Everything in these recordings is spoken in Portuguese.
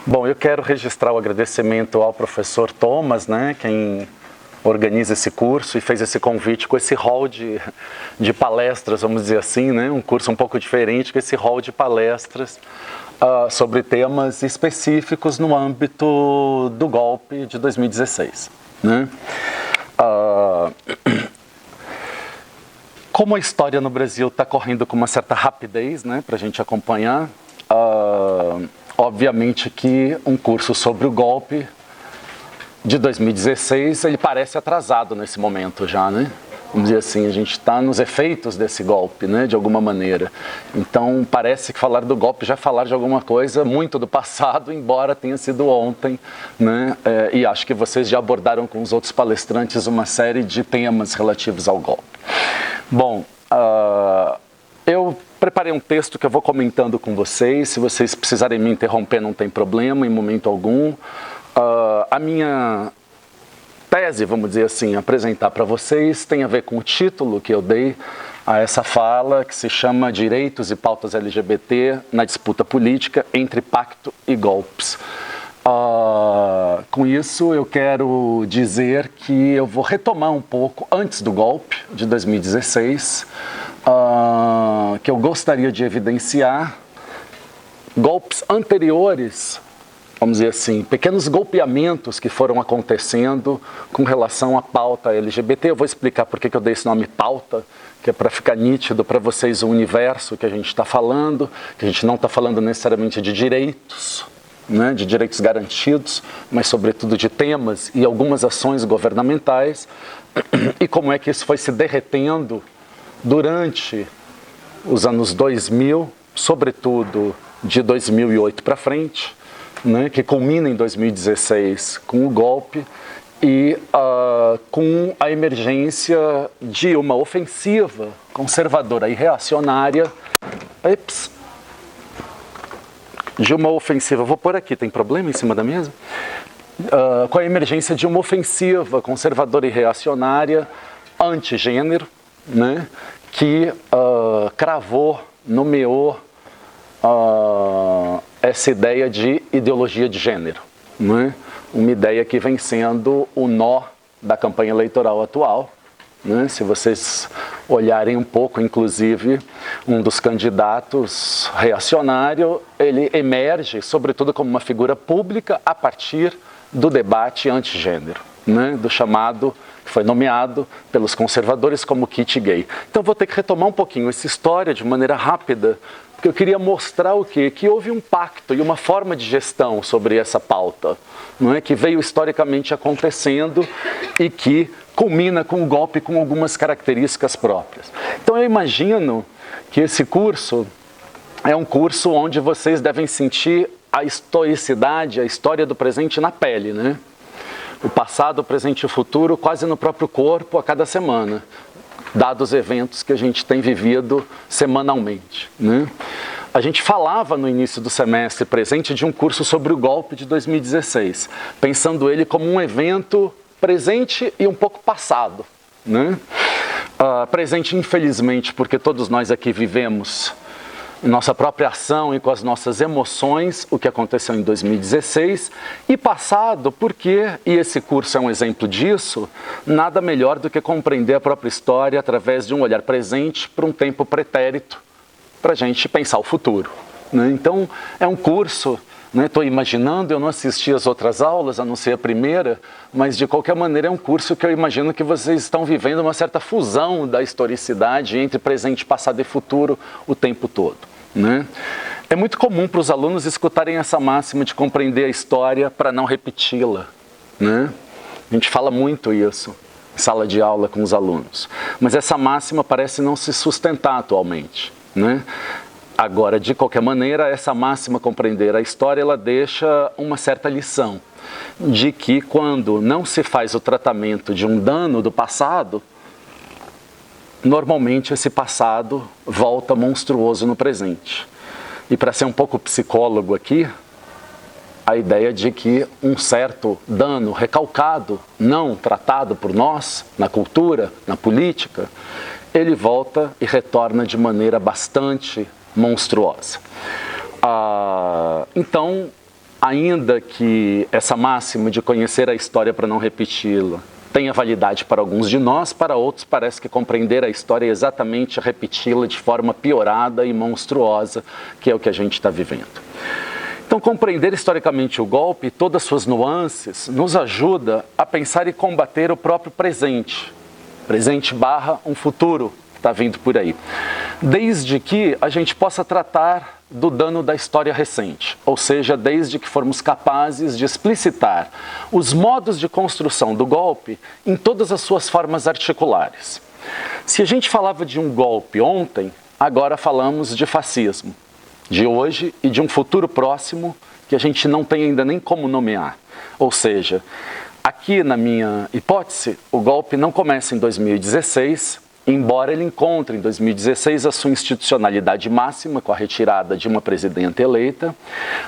Bom, eu quero registrar o agradecimento ao professor Thomas, né, quem organiza esse curso e fez esse convite com esse hall de palestras, vamos dizer assim, né, um curso um pouco diferente, com esse hall de palestras sobre temas específicos no âmbito do golpe de 2016. Né? Como a história no Brasil está correndo com uma certa rapidez, né, para a gente acompanhar, obviamente que um curso sobre o golpe de 2016, ele parece atrasado nesse momento já, né? Vamos dizer assim, a gente está nos efeitos desse golpe, né, de alguma maneira. Então, parece que falar do golpe já é falar de alguma coisa muito do passado, embora tenha sido ontem, né? E acho que vocês já abordaram com os outros palestrantes uma série de temas relativos ao golpe. Bom, eu preparei um texto que eu vou comentando com vocês. Se vocês precisarem me interromper, não tem problema, em momento algum. A minha tese, vamos dizer assim, apresentar para vocês, tem a ver com o título que eu dei a essa fala, que se chama Direitos e Pautas LGBT na Disputa Política entre Pacto e Golpes. Com isso, eu quero dizer que eu vou retomar um pouco antes do golpe de 2016, que eu gostaria de evidenciar golpes anteriores, vamos dizer assim, pequenos golpeamentos que foram acontecendo com relação à pauta LGBT. Eu vou explicar por que eu dei esse nome pauta, que é para ficar nítido para vocês o universo que a gente está falando, que a gente não está falando necessariamente de direitos, né, de direitos garantidos, mas sobretudo de temas e algumas ações governamentais, e como é que isso foi se derretendo durante os anos 2000, sobretudo de 2008 para frente, né, que culmina em 2016 com o golpe e com a emergência de uma ofensiva conservadora e reacionária. Vou pôr aqui, tem problema em cima da mesa? Com a emergência de uma ofensiva conservadora e reacionária antigênero, né, que nomeou essa ideia de ideologia de gênero, né? Uma ideia que vem sendo o nó da campanha eleitoral atual, né? Se vocês olharem um pouco, inclusive, um dos candidatos reacionário, ele emerge, sobretudo, como uma figura pública a partir do debate antigênero, né? Do chamado, que foi nomeado pelos conservadores como kit gay. Então, vou ter que retomar um pouquinho essa história de maneira rápida, porque eu queria mostrar o quê? Que houve um pacto e uma forma de gestão sobre essa pauta, não é? Que veio historicamente acontecendo e que culmina com o golpe com algumas características próprias. Então eu imagino que esse curso é um curso onde vocês devem sentir a historicidade, a história do presente na pele, né? O passado, o presente e o futuro quase no próprio corpo a cada semana, dados os eventos que a gente tem vivido semanalmente, né? A gente falava no início do semestre presente de um curso sobre o golpe de 2016, pensando ele como um evento presente e um pouco passado, né? Presente, infelizmente, porque todos nós aqui vivemos em nossa própria ação e com as nossas emoções o que aconteceu em 2016, e passado porque, e esse curso é um exemplo disso, nada melhor do que compreender a própria história através de um olhar presente para um tempo pretérito, para a gente pensar o futuro, né? Então, é um curso, estou imaginando, eu não assisti às outras aulas, a não ser a primeira, mas de qualquer maneira é um curso que eu imagino que vocês estão vivendo uma certa fusão da historicidade entre presente, passado e futuro o tempo todo, né? É muito comum para os alunos escutarem essa máxima de compreender a história para não repeti-la, né? A gente fala muito isso em sala de aula com os alunos, mas essa máxima parece não se sustentar atualmente, né? Agora, de qualquer maneira, essa máxima compreender a história, ela deixa uma certa lição de que quando não se faz o tratamento de um dano do passado, normalmente esse passado volta monstruoso no presente. E para ser um pouco psicólogo aqui, a ideia de que um certo dano recalcado, não tratado por nós, na cultura, na política, ele volta e retorna de maneira bastante monstruosa. Então, ainda que essa máxima de conhecer a história para não repeti-la tenha validade para alguns de nós, para outros parece que compreender a história é exatamente repeti-la de forma piorada e monstruosa, que é o que a gente está vivendo. Então, compreender historicamente o golpe e todas as suas nuances nos ajuda a pensar e combater o próprio presente barra um futuro que está vindo por aí, desde que a gente possa tratar do dano da história recente, ou seja, desde que formos capazes de explicitar os modos de construção do golpe em todas as suas formas articulares. Se a gente falava de um golpe ontem, agora falamos de fascismo, de hoje e de um futuro próximo que a gente não tem ainda nem como nomear. Ou seja, aqui na minha hipótese, o golpe não começa em 2016, embora ele encontre em 2016 a sua institucionalidade máxima com a retirada de uma presidenta eleita,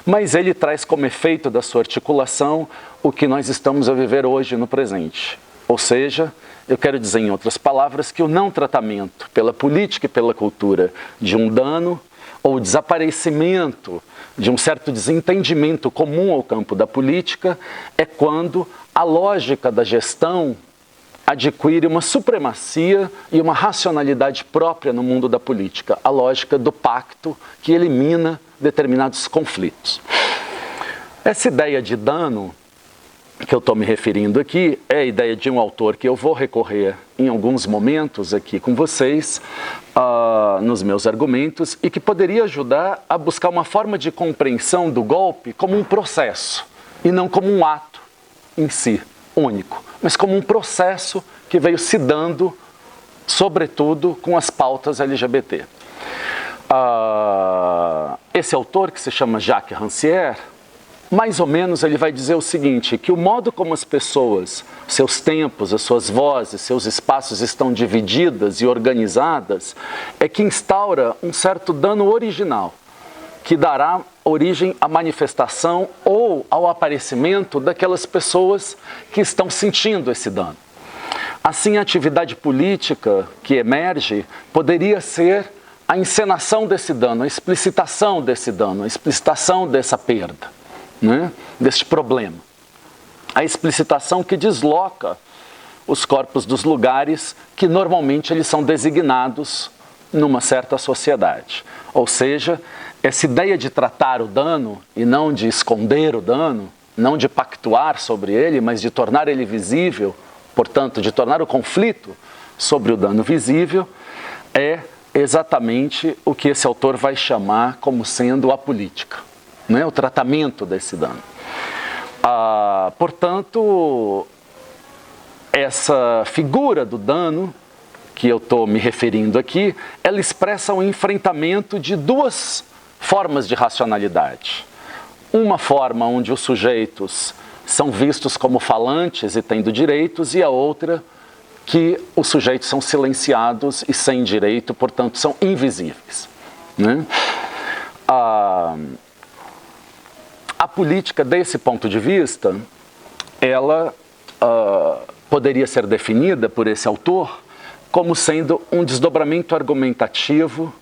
mas ele traz como efeito da sua articulação o que nós estamos a viver hoje no presente. Ou seja, eu quero dizer em outras palavras que o não tratamento pela política e pela cultura de um dano ou desaparecimento de um certo desentendimento comum ao campo da política é quando a lógica da gestão adquire uma supremacia e uma racionalidade própria no mundo da política, a lógica do pacto que elimina determinados conflitos. Essa ideia de dano que eu estou me referindo aqui é a ideia de um autor que eu vou recorrer em alguns momentos aqui com vocês, nos meus argumentos, e que poderia ajudar a buscar uma forma de compreensão do golpe como um processo, e não como um ato em si, único, mas como um processo que veio se dando, sobretudo, com as pautas LGBT. Esse autor, que se chama Jacques Rancière, mais ou menos ele vai dizer o seguinte, que o modo como as pessoas, seus tempos, as suas vozes, seus espaços estão divididas e organizadas, é que instaura um certo dano original, que dará origem à manifestação ou ao aparecimento daquelas pessoas que estão sentindo esse dano. Assim, a atividade política que emerge poderia ser a encenação desse dano, a explicitação desse dano, a explicitação dessa perda, né? Deste problema. A explicitação que desloca os corpos dos lugares que normalmente eles são designados numa certa sociedade. Ou seja, essa ideia de tratar o dano e não de esconder o dano, não de pactuar sobre ele, mas de tornar ele visível, portanto, de tornar o conflito sobre o dano visível, é exatamente o que esse autor vai chamar como sendo a política, né? O tratamento desse dano. Portanto, essa figura do dano que eu estou me referindo aqui, ela expressa o enfrentamento de duas formas de racionalidade. Uma forma onde os sujeitos são vistos como falantes e tendo direitos, e a outra que os sujeitos são silenciados e sem direito, portanto são invisíveis, né? A política, desse ponto de vista, ela poderia ser definida por esse autor como sendo um desdobramento argumentativo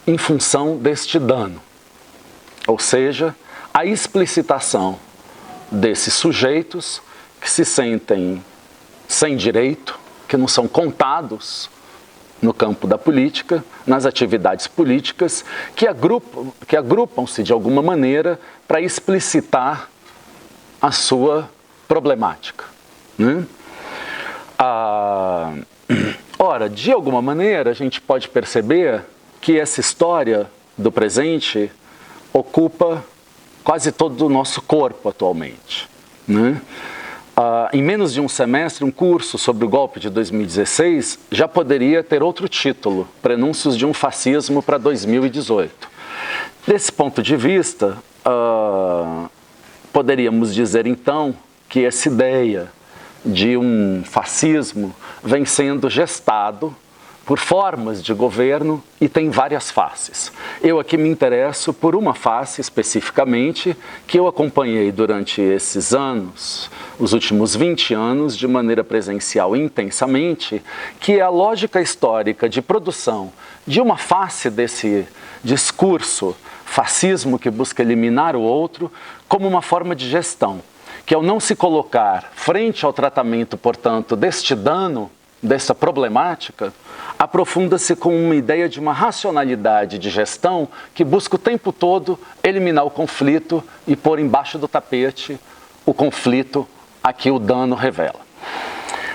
em função deste dano. Ou seja, a explicitação desses sujeitos que se sentem sem direito, que não são contados no campo da política, nas atividades políticas, que agrupam-se de alguma maneira para explicitar a sua problemática, né? Ora, de alguma maneira, a gente pode perceber que essa história do presente ocupa quase todo o nosso corpo atualmente, né? Em menos de um semestre, um curso sobre o golpe de 2016 já poderia ter outro título, Prenúncios de um Fascismo para 2018. Desse ponto de vista, poderíamos dizer então que essa ideia de um fascismo vem sendo gestado por formas de governo e tem várias faces. Eu aqui me interesso por uma face especificamente que eu acompanhei durante esses anos, os últimos 20 anos, de maneira presencial intensamente, que é a lógica histórica de produção de uma face desse discurso fascismo que busca eliminar o outro, como uma forma de gestão, que ao não se colocar frente ao tratamento, portanto, deste dano, dessa problemática, aprofunda-se com uma ideia de uma racionalidade de gestão que busca o tempo todo eliminar o conflito e pôr embaixo do tapete o conflito a que o dano revela.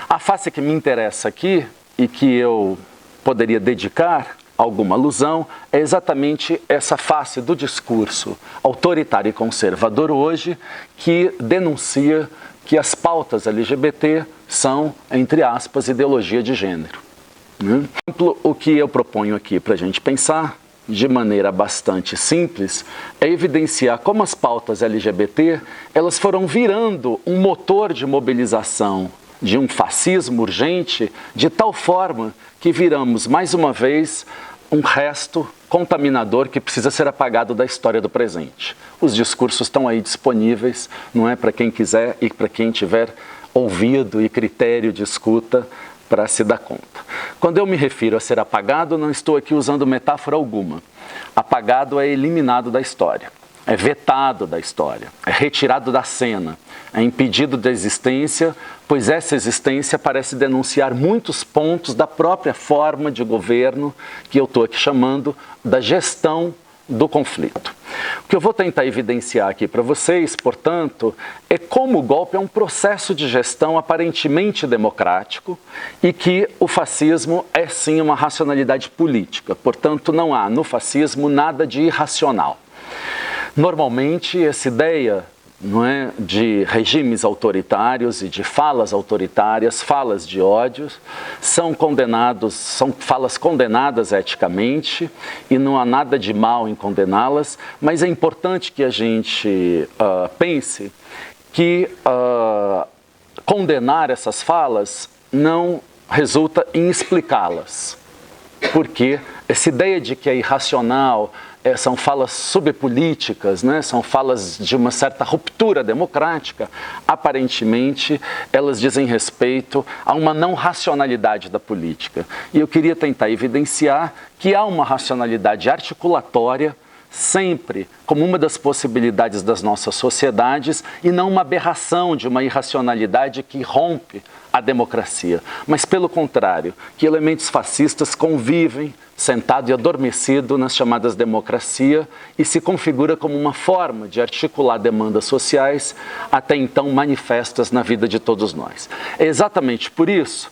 A face que me interessa aqui e que eu poderia dedicar alguma alusão é exatamente essa face do discurso autoritário e conservador hoje que denuncia que as pautas LGBT são, entre aspas, ideologia de gênero. O que eu proponho aqui para a gente pensar, de maneira bastante simples, é evidenciar como as pautas LGBT elas foram virando um motor de mobilização de um fascismo urgente, de tal forma que viramos, mais uma vez, um resto contaminador que precisa ser apagado da história do presente. Os discursos estão aí disponíveis, não é, para quem quiser e para quem tiver ouvido e critério de escuta para se dar conta. Quando eu me refiro a ser apagado, não estou aqui usando metáfora alguma. Apagado é eliminado da história, é vetado da história, é retirado da cena, é impedido da existência, pois essa existência parece denunciar muitos pontos da própria forma de governo que eu estou aqui chamando da gestão do conflito. O que eu vou tentar evidenciar aqui para vocês, portanto, é como o golpe é um processo de gestão aparentemente democrático e que o fascismo é sim uma racionalidade política. Portanto, não há no fascismo nada de irracional. Normalmente, essa ideia, não é, de regimes autoritários e de falas autoritárias, falas de ódios, são falas condenadas eticamente e não há nada de mal em condená-las, mas é importante que a gente pense que condenar essas falas não resulta em explicá-las, porque essa ideia de que é irracional, são falas subpolíticas, né? São falas de uma certa ruptura democrática, aparentemente elas dizem respeito a uma não racionalidade da política. E eu queria tentar evidenciar que há uma racionalidade articulatória sempre como uma das possibilidades das nossas sociedades e não uma aberração de uma irracionalidade que rompe a democracia, mas pelo contrário, que elementos fascistas convivem sentado e adormecido nas chamadas democracia e se configura como uma forma de articular demandas sociais até então manifestas na vida de todos nós. É exatamente por isso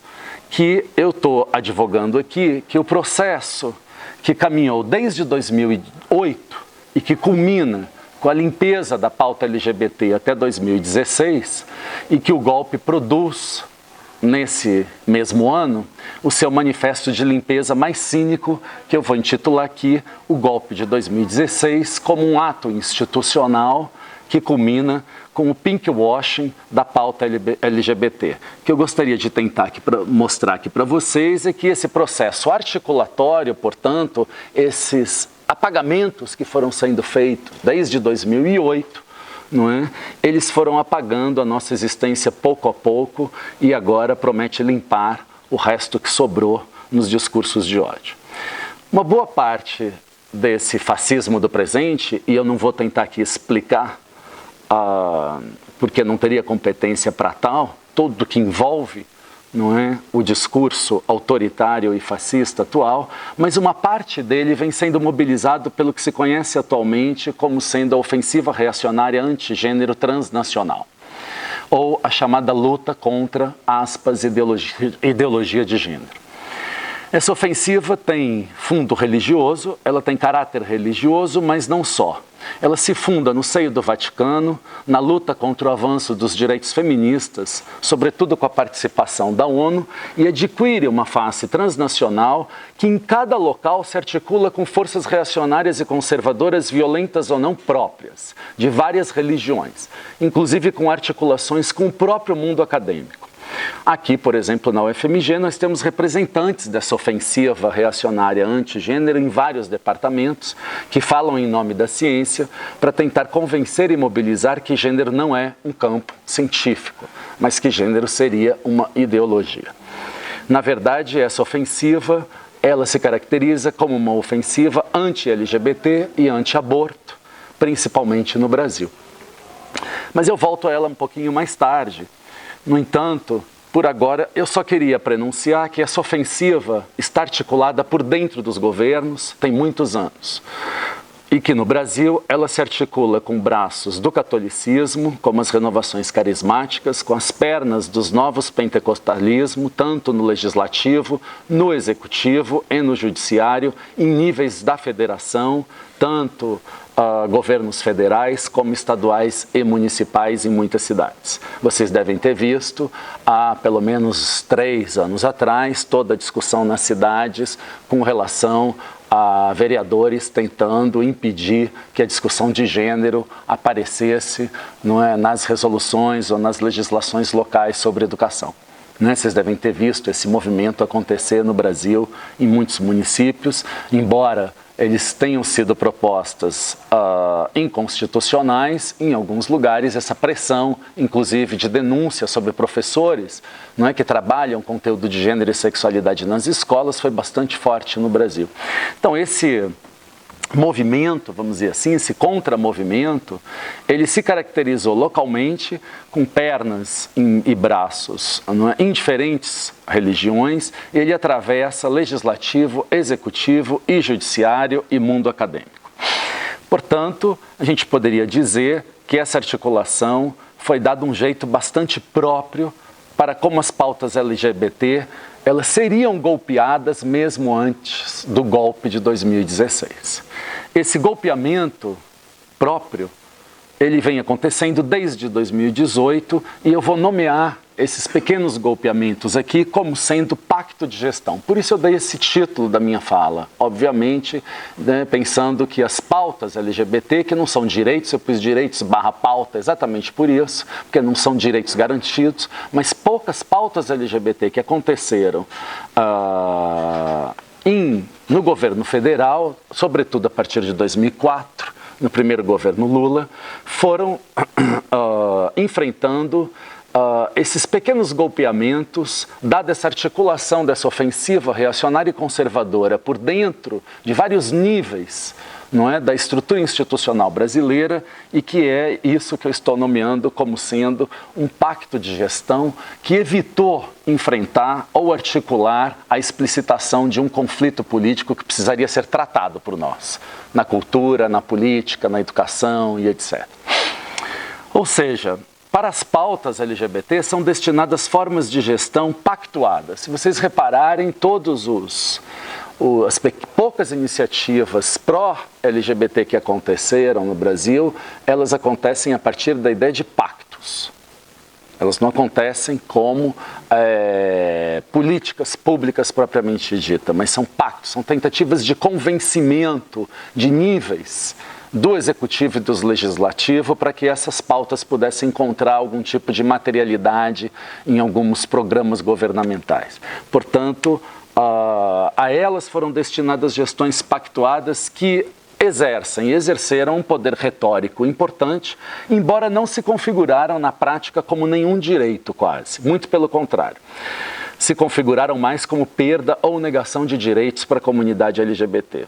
que eu estou advogando aqui que o processo que caminhou desde 2008 e que culmina com a limpeza da pauta LGBT até 2016 e que o golpe produz nesse mesmo ano o seu manifesto de limpeza mais cínico, que eu vou intitular aqui o golpe de 2016 como um ato institucional que culmina com o pinkwashing da pauta LGBT. O que eu gostaria de tentar mostrar aqui para vocês é que esse processo articulatório, portanto, esses apagamentos que foram sendo feitos desde 2008, não é? Eles foram apagando a nossa existência pouco a pouco e agora promete limpar o resto que sobrou nos discursos de ódio. Uma boa parte desse fascismo do presente, e eu não vou tentar aqui explicar, porque não teria competência para tal, tudo que envolve, não é, o discurso autoritário e fascista atual, mas uma parte dele vem sendo mobilizado pelo que se conhece atualmente como sendo a ofensiva reacionária antigênero transnacional, ou a chamada luta contra, aspas, ideologia de gênero. Essa ofensiva tem fundo religioso, ela tem caráter religioso, mas não só. Ela se funda no seio do Vaticano, na luta contra o avanço dos direitos feministas, sobretudo com a participação da ONU, e adquire uma face transnacional que em cada local se articula com forças reacionárias e conservadoras violentas ou não próprias, de várias religiões, inclusive com articulações com o próprio mundo acadêmico. Aqui, por exemplo, na UFMG, nós temos representantes dessa ofensiva reacionária antigênero em vários departamentos que falam em nome da ciência para tentar convencer e mobilizar que gênero não é um campo científico, mas que gênero seria uma ideologia. Na verdade, essa ofensiva ela se caracteriza como uma ofensiva anti-LGBT e anti-aborto, principalmente no Brasil. Mas eu volto a ela um pouquinho mais tarde. No entanto, por agora, eu só queria prenunciar que essa ofensiva está articulada por dentro dos governos tem muitos anos. E que no Brasil ela se articula com braços do catolicismo, como as renovações carismáticas, com as pernas dos novos pentecostalismo, tanto no legislativo, no executivo e no judiciário, em níveis da federação, tanto governos federais como estaduais e municipais em muitas cidades. Vocês devem ter visto, há pelo menos 3 anos atrás, toda a discussão nas cidades com relação a vereadores tentando impedir que a discussão de gênero aparecesse, não é, nas resoluções ou nas legislações locais sobre educação. Vocês devem ter visto esse movimento acontecer no Brasil, em muitos municípios, embora eles tenham sido propostas inconstitucionais, em alguns lugares essa pressão, inclusive de denúncia sobre professores, não é, que trabalham conteúdo de gênero e sexualidade nas escolas, foi bastante forte no Brasil. Então esse movimento, vamos dizer assim, esse contramovimento, ele se caracterizou localmente com pernas e braços, não é, em diferentes religiões. Ele atravessa legislativo, executivo e judiciário e mundo acadêmico. Portanto, a gente poderia dizer que essa articulação foi dada um jeito bastante próprio para como as pautas LGBT elas seriam golpeadas mesmo antes do golpe de 2016. Esse golpeamento próprio, ele vem acontecendo desde 2018 e eu vou nomear esses pequenos golpeamentos aqui como sendo pacto de gestão. Por isso eu dei esse título da minha fala, obviamente, né, pensando que as pautas LGBT, que não são direitos, eu pus direitos / pauta exatamente por isso, porque não são direitos garantidos, mas poucas pautas LGBT que aconteceram no governo federal, sobretudo a partir de 2004, no primeiro governo Lula, foram enfrentando esses pequenos golpeamentos, dada essa articulação dessa ofensiva reacionária e conservadora por dentro de vários níveis, não é, da estrutura institucional brasileira, e que é isso que eu estou nomeando como sendo um pacto de gestão que evitou enfrentar ou articular a explicitação de um conflito político que precisaria ser tratado por nós, na cultura, na política, na educação e etc. Ou seja, para as pautas LGBT são destinadas formas de gestão pactuadas. Se vocês repararem, as poucas iniciativas pró-LGBT que aconteceram no Brasil, elas acontecem a partir da ideia de pactos. Elas não acontecem como políticas públicas propriamente dita, mas são pactos, são tentativas de convencimento de níveis do executivo e do legislativo para que essas pautas pudessem encontrar algum tipo de materialidade em alguns programas governamentais. Portanto, a elas foram destinadas gestões pactuadas que exerceram um poder retórico importante, embora não se configuraram na prática como nenhum direito quase, muito pelo contrário. Se configuraram mais como perda ou negação de direitos para a comunidade LGBT.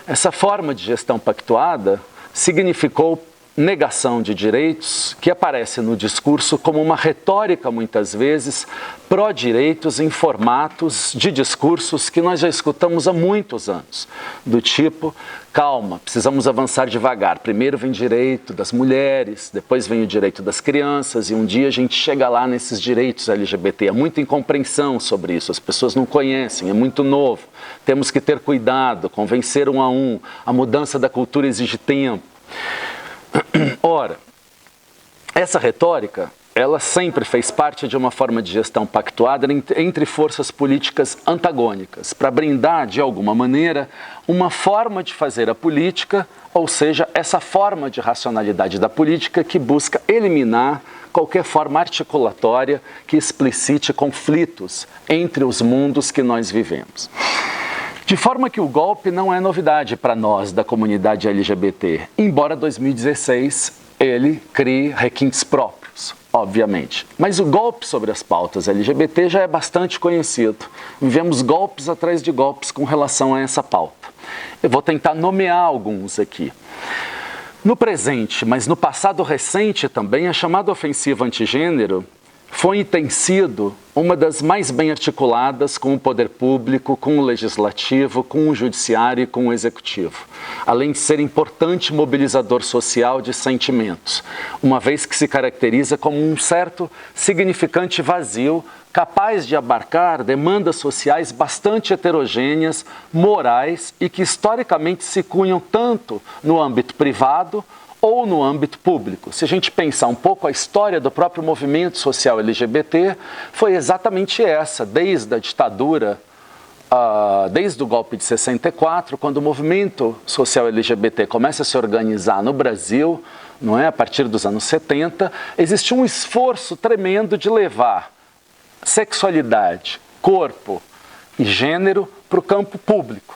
Essa forma de gestão pactuada significou negação de direitos que aparece no discurso como uma retórica, muitas vezes, pró-direitos em formatos de discursos que nós já escutamos há muitos anos, do tipo, calma, precisamos avançar devagar, primeiro vem o direito das mulheres, depois vem o direito das crianças e um dia a gente chega lá nesses direitos LGBT. Há muita incompreensão sobre isso, as pessoas não conhecem, é muito novo, temos que ter cuidado, convencer um a um, a mudança da cultura exige tempo. Ora, essa retórica, ela sempre fez parte de uma forma de gestão pactuada entre forças políticas antagônicas, para brindar, de alguma maneira, uma forma de fazer a política, ou seja, essa forma de racionalidade da política que busca eliminar qualquer forma articulatória que explicite conflitos entre os mundos que nós vivemos. De forma que o golpe não é novidade para nós da comunidade LGBT, embora 2016 ele crie requintes próprios. obviamente. Mas o golpe sobre as pautas LGBT já é bastante conhecido. Vivemos golpes atrás de golpes com relação a essa pauta. Eu vou tentar nomear alguns aqui. No presente, mas no passado recente também, a chamada ofensiva antigênero foi e tem sido uma das mais bem articuladas com o poder público, com o legislativo, com o judiciário e com o executivo, além de ser importante mobilizador social de sentimentos, uma vez que se caracteriza como um certo significante vazio, capaz de abarcar demandas sociais bastante heterogêneas, morais e que historicamente se cunham tanto no âmbito privado ou no âmbito público. Se a gente pensar um pouco a história do próprio movimento social LGBT, foi exatamente essa, desde a ditadura, desde o golpe de 64, quando o movimento social LGBT começa a se organizar no Brasil, não é? A partir dos anos 70, existe um esforço tremendo de levar sexualidade, corpo e gênero para o campo público,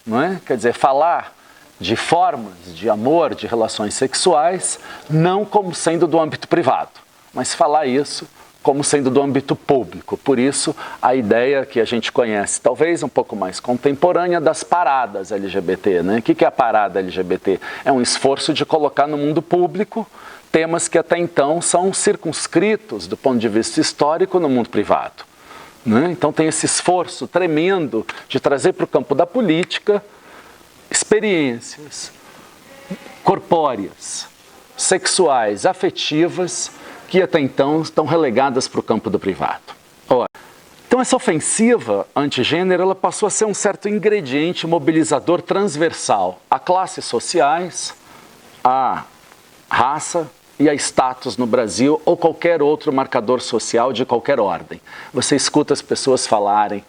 não é? Quer dizer, falar de formas de amor, de relações sexuais, não como sendo do âmbito privado, mas falar isso como sendo do âmbito público. Por isso, a ideia que a gente conhece, talvez um pouco mais contemporânea, das paradas LGBT, né? O que é a parada LGBT? É um esforço de colocar no mundo público temas que até então são circunscritos, do ponto de vista histórico, no mundo privado, né? Então tem esse esforço tremendo de trazer para o campo da política experiências corpóreas, sexuais, afetivas, que até então estão relegadas para o campo do privado. Então essa ofensiva antigênero ela passou a ser um certo ingrediente mobilizador transversal a classes sociais, a raça e a status no Brasil ou qualquer outro marcador social de qualquer ordem. Você escuta as pessoas falarem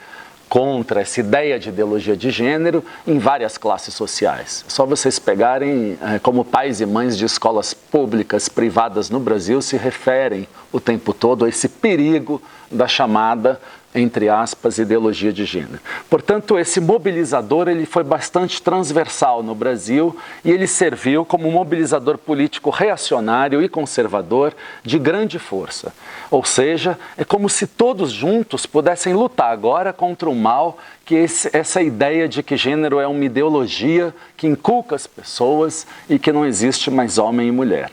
contra essa ideia de ideologia de gênero em várias classes sociais. Só vocês pegarem como pais e mães de escolas públicas, privadas no Brasil se referem o tempo todo a esse perigo da chamada, entre aspas, ideologia de gênero. Portanto, esse mobilizador ele foi bastante transversal no Brasil e ele serviu como um mobilizador político reacionário e conservador de grande força. Ou seja, é como se todos juntos pudessem lutar agora contra o mal que essa ideia de que gênero é uma ideologia que inculca as pessoas e que não existe mais homem e mulher.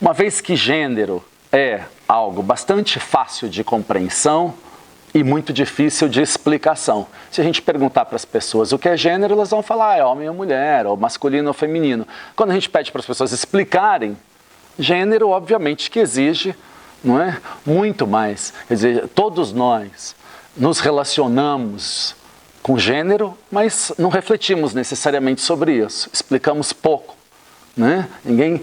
Uma vez que gênero é algo bastante fácil de compreensão e muito difícil de explicação. Se a gente perguntar para as pessoas o que é gênero, elas vão falar é homem ou mulher, ou masculino ou feminino. Quando a gente pede para as pessoas explicarem, gênero obviamente que exige, não é? Muito mais. Quer dizer, todos nós nos relacionamos com gênero, mas não refletimos necessariamente sobre isso. Explicamos pouco, né? Ninguém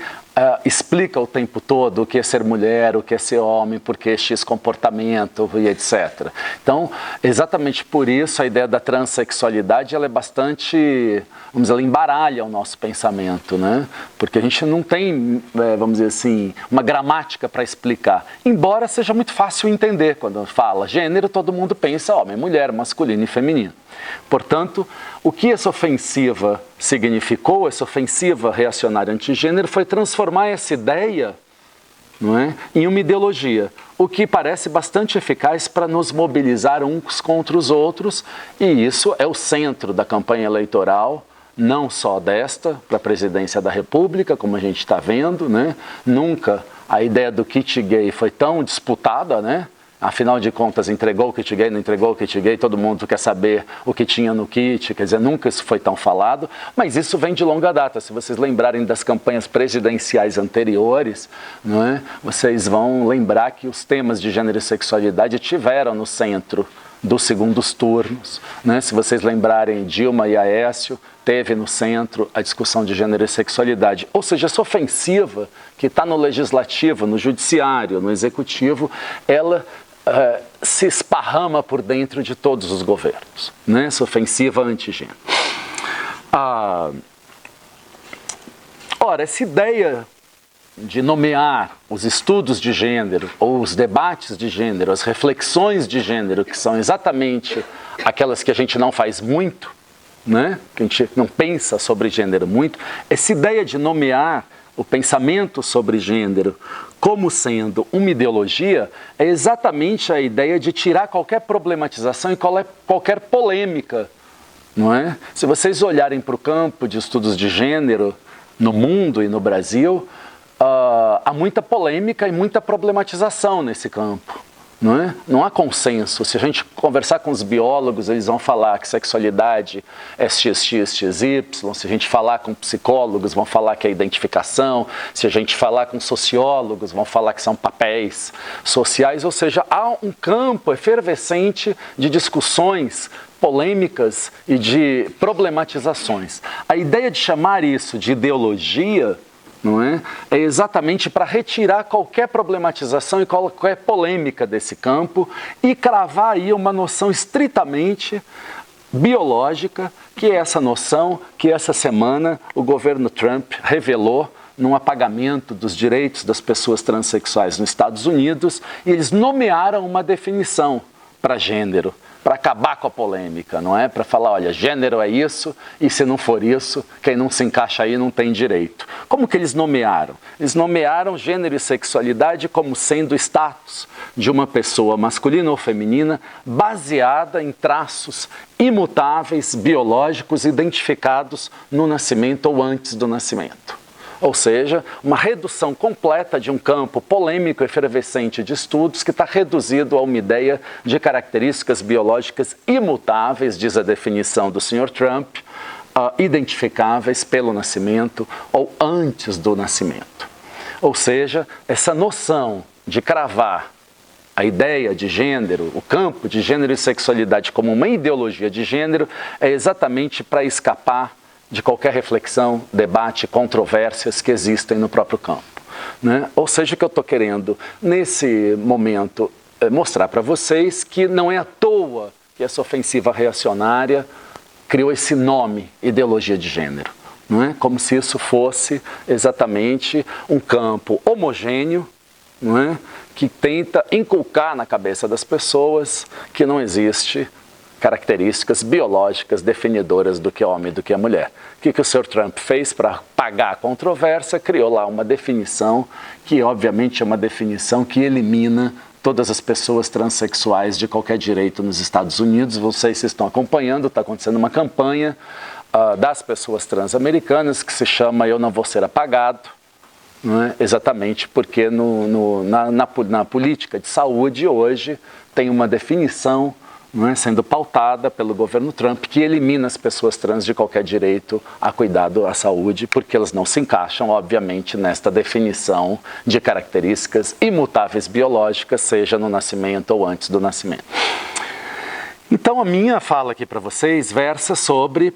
explica o tempo todo o que é ser mulher, o que é ser homem, por que X comportamento e etc. Então, exatamente por isso a ideia da transexualidade ela é bastante, vamos dizer, ela embaralha o nosso pensamento, né? Porque a gente não tem, vamos dizer assim, uma gramática para explicar. Embora seja muito fácil entender quando fala gênero, todo mundo pensa homem, mulher, masculino e feminino. Portanto, o que essa ofensiva significou, essa ofensiva reacionária antigênero, foi transformar essa ideia, não é, em uma ideologia, o que parece bastante eficaz para nos mobilizar uns contra os outros, e isso é o centro da campanha eleitoral, não só desta, para a presidência da República, como a gente está vendo, né? Nunca a ideia do kit gay foi tão disputada, né? Afinal de contas, entregou o kit gay, não entregou o kit gay, todo mundo quer saber o que tinha no kit, quer dizer, nunca isso foi tão falado, mas isso vem de longa data. Se vocês lembrarem das campanhas presidenciais anteriores, não é? Vocês vão lembrar que os temas de gênero e sexualidade tiveram no centro dos segundos turnos, né? Se vocês lembrarem, Dilma e Aécio, teve no centro a discussão de gênero e sexualidade. Ou seja, essa ofensiva que está no legislativo, no judiciário, no executivo, ela se esparrama por dentro de todos os governos, né? Essa ofensiva antigênero. Ora, essa ideia de nomear os estudos de gênero, ou os debates de gênero, as reflexões de gênero, que são exatamente aquelas que a gente não faz muito, né? Que a gente não pensa sobre gênero muito, essa ideia de nomear o pensamento sobre gênero como sendo uma ideologia é exatamente a ideia de tirar qualquer problematização e qualquer polêmica, não é? Se vocês olharem para o campo de estudos de gênero no mundo e no Brasil, há muita polêmica e muita problematização nesse campo. Não é? Não há consenso. Se a gente conversar com os biólogos, eles vão falar que sexualidade é XX, XY. Se a gente falar com psicólogos, vão falar que é identificação. Se a gente falar com sociólogos, vão falar que são papéis sociais. Ou seja, há um campo efervescente de discussões polêmicas e de problematizações. A ideia de chamar isso de ideologia, não é? É exatamente para retirar qualquer problematização e qualquer polêmica desse campo e cravar aí uma noção estritamente biológica, que é essa noção que essa semana o governo Trump revelou num apagamento dos direitos das pessoas transexuais nos Estados Unidos, e eles nomearam uma definição para gênero, para acabar com a polêmica, não é? Para falar, olha, gênero é isso, e se não for isso, quem não se encaixa aí não tem direito. Como que eles nomearam? Eles nomearam gênero e sexualidade como sendo status de uma pessoa masculina ou feminina baseada em traços imutáveis, biológicos, identificados no nascimento ou antes do nascimento. Ou seja, uma redução completa de um campo polêmico e efervescente de estudos que está reduzido a uma ideia de características biológicas imutáveis, diz a definição do Sr. Trump, identificáveis pelo nascimento ou antes do nascimento. Ou seja, essa noção de cravar a ideia de gênero, o campo de gênero e sexualidade como uma ideologia de gênero é exatamente para escapar de qualquer reflexão, debate, controvérsias que existem no próprio campo, né? Ou seja, o que eu estou querendo, nesse momento, mostrar para vocês que não é à toa que essa ofensiva reacionária criou esse nome, ideologia de gênero, não é? Como se isso fosse exatamente um campo homogêneo, não é? Que tenta inculcar na cabeça das pessoas que não existe características biológicas definidoras do que é homem e do que é mulher. O que o Sr. Trump fez para pagar a controvérsia? Criou lá uma definição que, obviamente, é uma definição que elimina todas as pessoas transexuais de qualquer direito nos Estados Unidos. Vocês estão acompanhando, está acontecendo uma campanha das pessoas transamericanas que se chama Eu Não Vou Ser Apagado, não é? Exatamente porque na política de saúde hoje tem uma definição, não é, sendo pautada pelo governo Trump, que elimina as pessoas trans de qualquer direito a cuidado à saúde, porque elas não se encaixam, obviamente, nesta definição de características imutáveis biológicas, seja no nascimento ou antes do nascimento. Então, a minha fala aqui para vocês versa sobre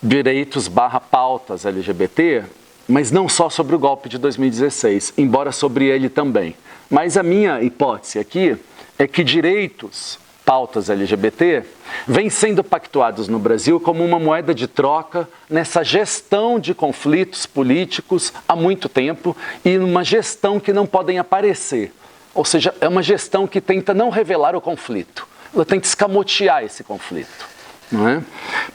direitos/pautas LGBT, mas não só sobre o golpe de 2016, embora sobre ele também. Mas a minha hipótese aqui é que direitos, pautas LGBT, vêm sendo pactuados no Brasil como uma moeda de troca nessa gestão de conflitos políticos há muito tempo e uma gestão que não podem aparecer. Ou seja, é uma gestão que tenta não revelar o conflito, ela tenta escamotear esse conflito, não é?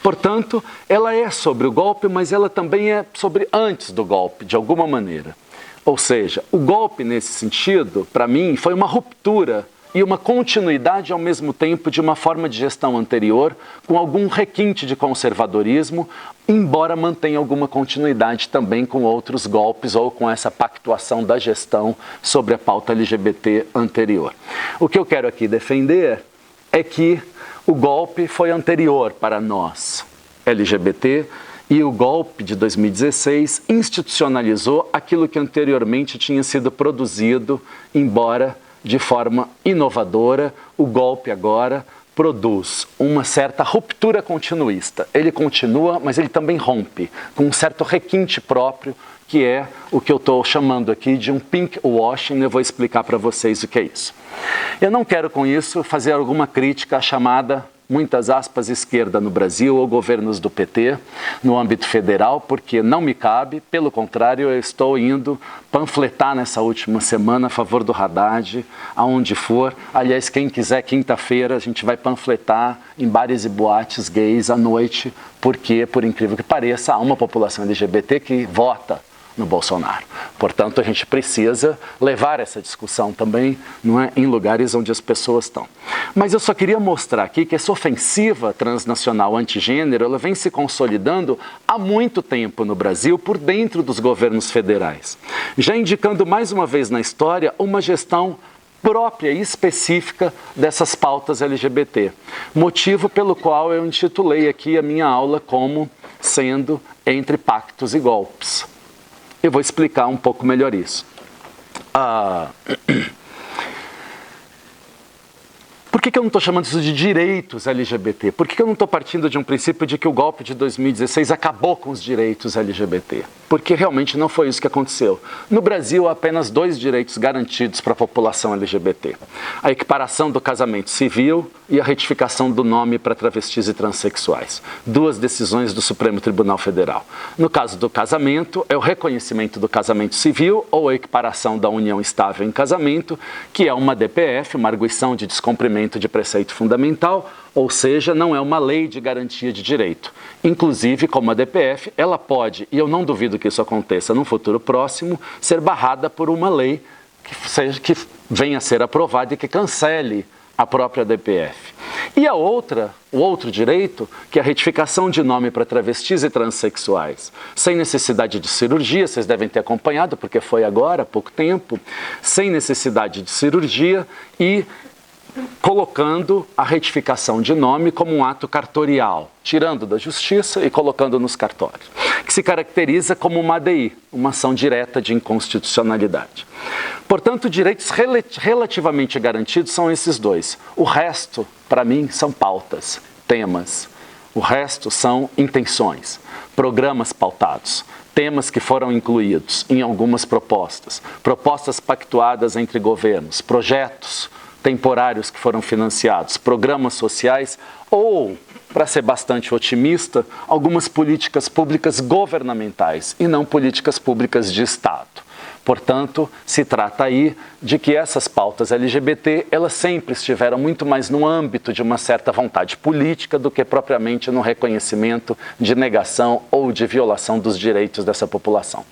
Portanto, ela é sobre o golpe, mas ela também é sobre antes do golpe, de alguma maneira. Ou seja, o golpe nesse sentido, para mim, foi uma ruptura e uma continuidade ao mesmo tempo de uma forma de gestão anterior, com algum requinte de conservadorismo, embora mantenha alguma continuidade também com outros golpes ou com essa pactuação da gestão sobre a pauta LGBT anterior. O que eu quero aqui defender é que o golpe foi anterior para nós, LGBT, e o golpe de 2016 institucionalizou aquilo que anteriormente tinha sido produzido, embora de forma inovadora. O golpe agora produz uma certa ruptura continuista. Ele continua, mas ele também rompe, com um certo requinte próprio, que é o que eu estou chamando aqui de um pink washing. Eu vou explicar para vocês o que é isso. Eu não quero com isso fazer alguma crítica à chamada, muitas aspas, esquerda no Brasil ou governos do PT no âmbito federal, porque não me cabe. Pelo contrário, eu estou indo panfletar nessa última semana a favor do Haddad, aonde for. Aliás, quem quiser, quinta-feira, a gente vai panfletar em bares e boates gays à noite, porque, por incrível que pareça, há uma população LGBT que vota no Bolsonaro. Portanto, a gente precisa levar essa discussão também, não é, em lugares onde as pessoas estão. Mas eu só queria mostrar aqui que essa ofensiva transnacional antigênero, ela vem se consolidando há muito tempo no Brasil por dentro dos governos federais, já indicando mais uma vez na história uma gestão própria e específica dessas pautas LGBT, motivo pelo qual eu intitulei aqui a minha aula como sendo Entre Pactos e Golpes. Eu vou explicar um pouco melhor isso. Por que eu não estou chamando isso de direitos LGBT? Por que eu não estou partindo de um princípio de que o golpe de 2016 acabou com os direitos LGBT? Porque realmente não foi isso que aconteceu. No Brasil, há apenas 2 direitos garantidos para a população LGBT. A equiparação do casamento civil e a retificação do nome para travestis e transexuais. 2 decisões do Supremo Tribunal Federal. No caso do casamento, é o reconhecimento do casamento civil ou a equiparação da união estável em casamento, que é uma DPF, uma arguição de descumprimento de preceito fundamental, ou seja, não é uma lei de garantia de direito. Inclusive, como a DPF, ela pode, e eu não duvido que isso aconteça no futuro próximo, ser barrada por uma lei que venha a ser aprovada e que cancele a própria DPF. E o outro direito, que é a retificação de nome para travestis e transexuais, sem necessidade de cirurgia, vocês devem ter acompanhado, porque foi agora, há pouco tempo, sem necessidade de cirurgia e colocando a retificação de nome como um ato cartorial, tirando da justiça e colocando nos cartórios, que se caracteriza como uma ADI, uma ação direta de inconstitucionalidade. Portanto, direitos relativamente garantidos são esses 2. O resto, para mim, são pautas, temas. O resto são intenções, programas pautados, temas que foram incluídos em algumas propostas, propostas pactuadas entre governos, projetos temporários que foram financiados, programas sociais ou, para ser bastante otimista, algumas políticas públicas governamentais e não políticas públicas de Estado. Portanto, se trata aí de que essas pautas LGBT, elas sempre estiveram muito mais no âmbito de uma certa vontade política do que propriamente no reconhecimento de negação ou de violação dos direitos dessa população.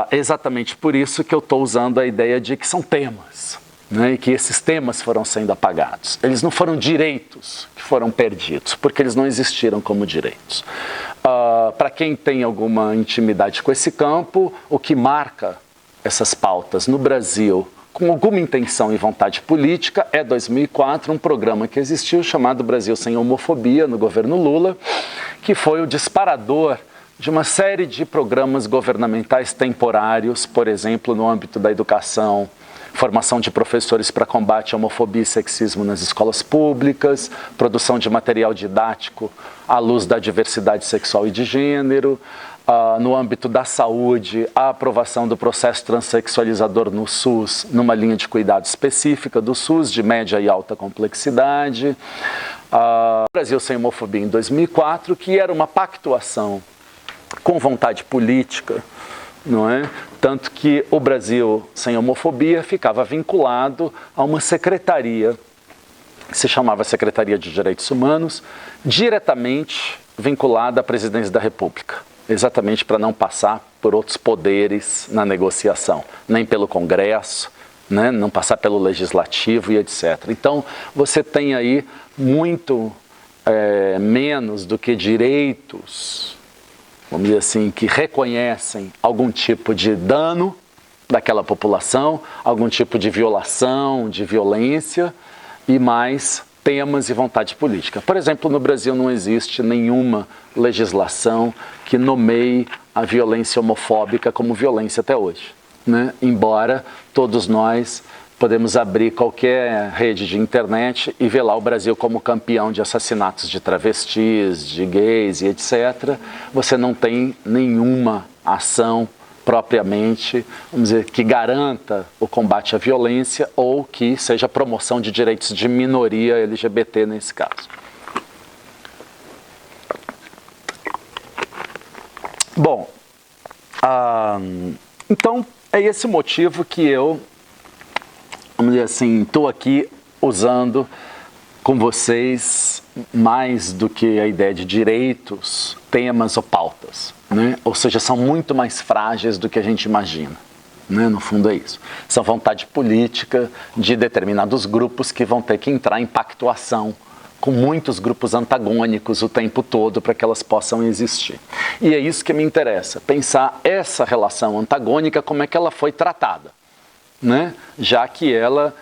Exatamente por isso que eu estou usando a ideia de que são temas. E que esses temas foram sendo apagados. Eles não foram direitos que foram perdidos, porque eles não existiram como direitos. Para quem tem alguma intimidade com esse campo, o que marca essas pautas no Brasil com alguma intenção e vontade política é 2004, um programa que existiu chamado Brasil Sem Homofobia, no governo Lula, que foi o disparador de uma série de programas governamentais temporários, por exemplo, no âmbito da educação, formação de professores para combate à homofobia e sexismo nas escolas públicas, produção de material didático à luz da diversidade sexual e de gênero, no âmbito da saúde, a aprovação do processo transexualizador no SUS, numa linha de cuidado específica do SUS, de média e alta complexidade, Brasil Sem Homofobia em 2004, que era uma pactuação com vontade política, não é? Tanto que o Brasil Sem Homofobia ficava vinculado a uma secretaria, que se chamava Secretaria de Direitos Humanos, diretamente vinculada à Presidência da República, exatamente para não passar por outros poderes na negociação, nem pelo Congresso, né? Não passar pelo Legislativo e etc. Então, você tem aí muito menos do que direitos, vamos dizer assim, que reconhecem algum tipo de dano daquela população, algum tipo de violação, de violência, e mais temas e vontade política. Por exemplo, no Brasil não existe nenhuma legislação que nomeie a violência homofóbica como violência até hoje, né? Embora todos nós podemos abrir qualquer rede de internet e ver lá o Brasil como campeão de assassinatos de travestis, de gays e etc. Você não tem nenhuma ação propriamente, vamos dizer, que garanta o combate à violência ou que seja promoção de direitos de minoria LGBT nesse caso. Bom, então é esse motivo que eu, vamos dizer assim, estou aqui usando com vocês mais do que a ideia de direitos, temas ou pautas. né? Ou seja, são muito mais frágeis do que a gente imagina. Né? No fundo é isso. São vontade política de determinados grupos que vão ter que entrar em pactuação com muitos grupos antagônicos o tempo todo para que elas possam existir. E é isso que me interessa, pensar essa relação antagônica, como é que ela foi tratada, né? Já que ela,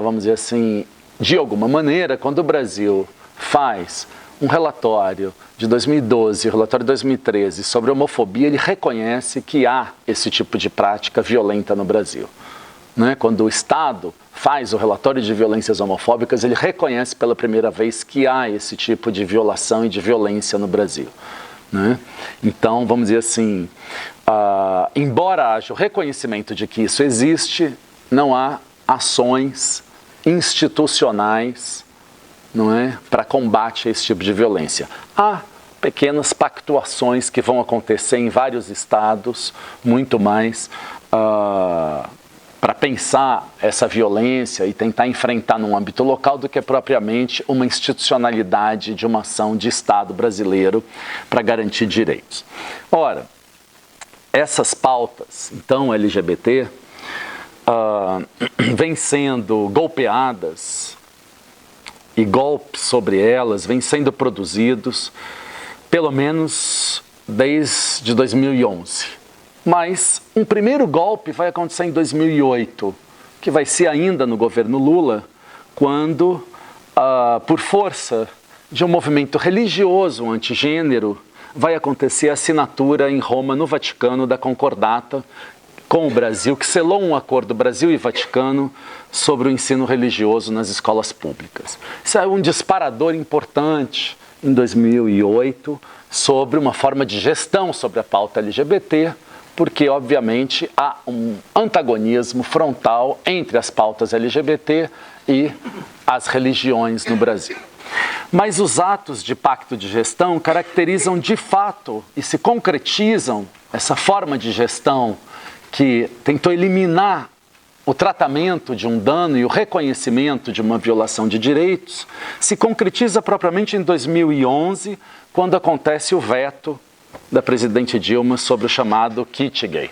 vamos dizer assim, de alguma maneira, quando o Brasil faz um relatório de 2012, o relatório de 2013 sobre homofobia, ele reconhece que há esse tipo de prática violenta no Brasil. Né? Quando o Estado faz o relatório de violências homofóbicas, ele reconhece pela primeira vez que há esse tipo de violação e de violência no Brasil. Né? Então, vamos dizer assim, embora haja o reconhecimento de que isso existe, não há ações institucionais, não é, para combate a esse tipo de violência. Há pequenas pactuações que vão acontecer em vários estados, muito mais, para pensar essa violência e tentar enfrentar num âmbito local do que propriamente uma institucionalidade de uma ação de Estado brasileiro para garantir direitos. Ora, essas pautas, então, LGBT, vêm sendo golpeadas e golpes sobre elas vêm sendo produzidos pelo menos desde 2011. Mas um primeiro golpe vai acontecer em 2008, que vai ser ainda no governo Lula, quando, por força de um movimento religioso antigênero, vai acontecer a assinatura em Roma, no Vaticano, da Concordata com o Brasil, que selou um acordo Brasil e Vaticano sobre o ensino religioso nas escolas públicas. Isso é um disparador importante em 2008 sobre uma forma de gestão sobre a pauta LGBT, porque, obviamente, há um antagonismo frontal entre as pautas LGBT e as religiões no Brasil. Mas os atos de pacto de gestão caracterizam de fato e se concretizam essa forma de gestão que tentou eliminar o tratamento de um dano e o reconhecimento de uma violação de direitos, se concretiza propriamente em 2011, quando acontece o veto da presidente Dilma sobre o chamado kit gay.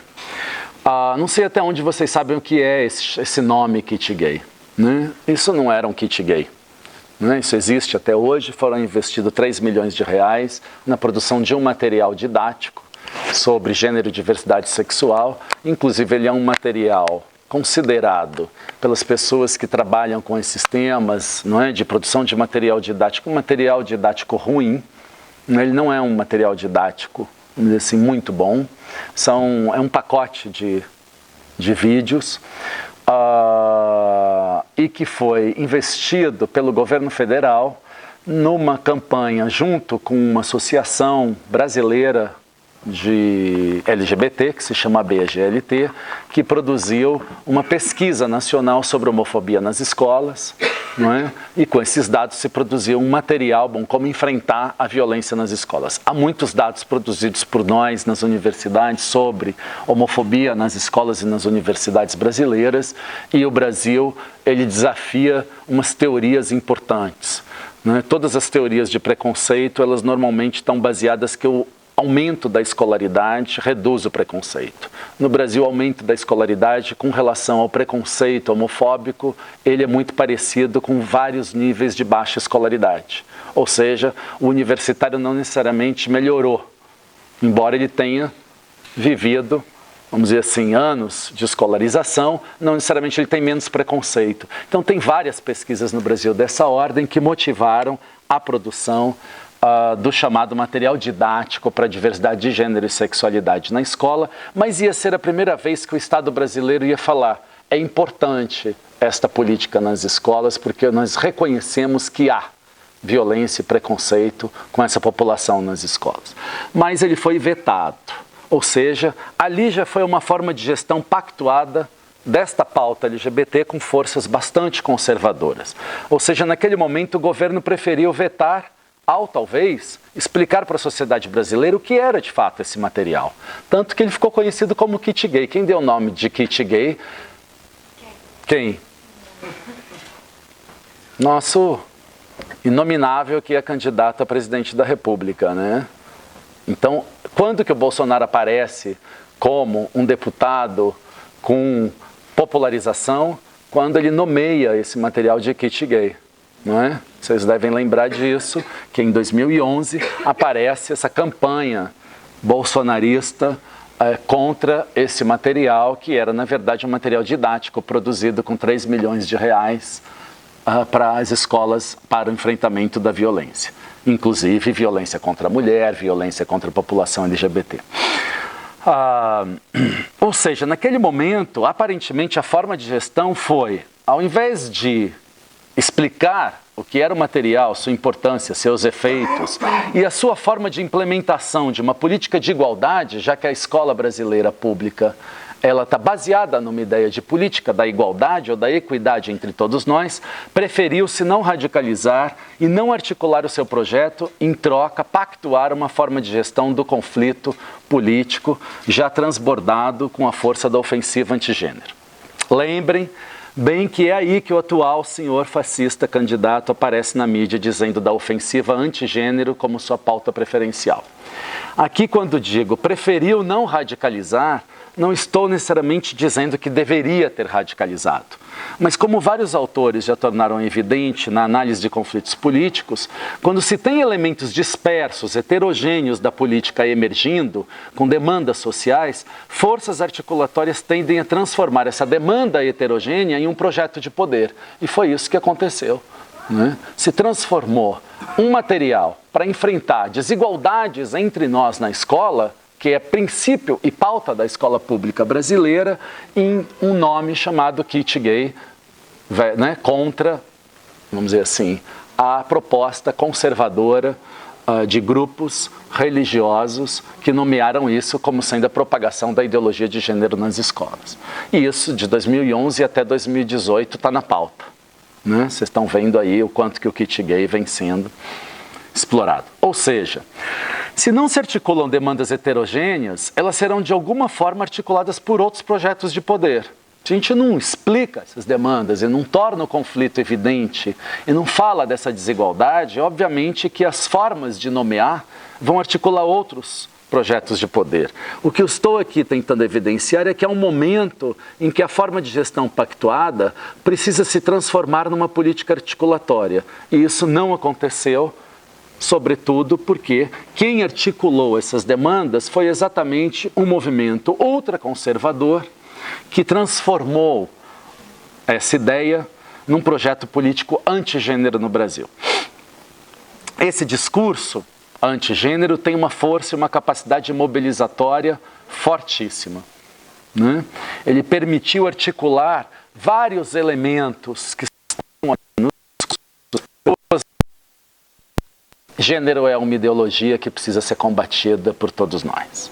Não sei até onde vocês sabem o que é esse nome kit gay. Né? Isso não era um kit gay. Né? Isso existe até hoje, foram investidos 3 milhões de reais na produção de um material didático sobre gênero e diversidade sexual. Inclusive, ele é um material considerado pelas pessoas que trabalham com esses temas, não é, de produção de material didático, um material didático ruim. Ele não é um material didático, vamos dizer assim, muito bom. É um pacote de vídeos e que foi investido pelo governo federal numa campanha junto com uma associação brasileira de LGBT, que se chama BGLT, que produziu uma pesquisa nacional sobre homofobia nas escolas, não é? E com esses dados se produziu um material bom como enfrentar a violência nas escolas. Há muitos dados produzidos por nós nas universidades sobre homofobia nas escolas e nas universidades brasileiras, e o Brasil, ele desafia umas teorias importantes. Não é? Todas as teorias de preconceito, elas normalmente estão baseadas que o aumento da escolaridade reduz o preconceito. No Brasil, o aumento da escolaridade com relação ao preconceito homofóbico, ele é muito parecido com vários níveis de baixa escolaridade. Ou seja, o universitário não necessariamente melhorou, embora ele tenha vivido, vamos dizer assim, anos de escolarização, não necessariamente ele tem menos preconceito. Então, tem várias pesquisas no Brasil dessa ordem que motivaram a produção do chamado material didático para diversidade de gênero e sexualidade na escola, mas ia ser a primeira vez que o Estado brasileiro ia falar: é importante esta política nas escolas porque nós reconhecemos que há violência e preconceito com essa população nas escolas. Mas ele foi vetado, ou seja, ali já foi uma forma de gestão pactuada desta pauta LGBT com forças bastante conservadoras. Ou seja, naquele momento o governo preferiu vetar ao talvez explicar para a sociedade brasileira o que era de fato esse material. Tanto que ele ficou conhecido como kit gay. Quem deu o nome de kit gay? Quem? Nosso inominável que é candidato a presidente da República, né? Então, Quando que o Bolsonaro aparece como um deputado com popularização? Quando ele nomeia esse material de kit gay, não é? Vocês devem lembrar disso, que em 2011 aparece essa campanha bolsonarista contra esse material, que era, na verdade, um material didático produzido com 3 milhões de reais para as escolas para o enfrentamento da violência. Inclusive violência contra a mulher, violência contra a população LGBT. Ou seja, naquele momento, aparentemente a forma de gestão foi, ao invés de explicar o que era o material, sua importância, seus efeitos e a sua forma de implementação de uma política de igualdade, já que a escola brasileira pública ela está baseada numa ideia de política da igualdade ou da equidade entre todos nós, preferiu-se não radicalizar e não articular o seu projeto, em troca, pactuar uma forma de gestão do conflito político já transbordado com a força da ofensiva antigênero. Lembrem bem que é aí que o atual senhor fascista candidato aparece na mídia dizendo da ofensiva antigênero como sua pauta preferencial. Aqui, quando digo preferiu não radicalizar, não estou necessariamente dizendo que deveria ter radicalizado. Mas como vários autores já tornaram evidente na análise de conflitos políticos, quando se tem elementos dispersos, heterogêneos da política emergindo, com demandas sociais, forças articulatórias tendem a transformar essa demanda heterogênea em um projeto de poder. E foi isso que aconteceu, né? Se transformou um material para enfrentar desigualdades entre nós na escola, que é princípio e pauta da escola pública brasileira, em um nome chamado kit gay, né, contra, vamos dizer assim, a proposta conservadora de grupos religiosos que nomearam isso como sendo a propagação da ideologia de gênero nas escolas. E isso, de 2011 até 2018, está na pauta, né? Vocês estão vendo aí o quanto que o kit gay vem sendo explorado. Ou seja, se não se articulam demandas heterogêneas, elas serão de alguma forma articuladas por outros projetos de poder. Se a gente não explica essas demandas e não torna o conflito evidente e não fala dessa desigualdade, obviamente que as formas de nomear vão articular outros projetos de poder. O que eu estou aqui tentando evidenciar é que há um momento em que a forma de gestão pactuada precisa se transformar numa política articulatória. E isso não aconteceu, sobretudo porque quem articulou essas demandas foi exatamente um movimento ultraconservador que transformou essa ideia num projeto político antigênero no Brasil. Esse discurso antigênero tem uma força e uma capacidade mobilizatória fortíssima, né? Ele permitiu articular vários elementos que estão no gênero é uma ideologia que precisa ser combatida por todos nós.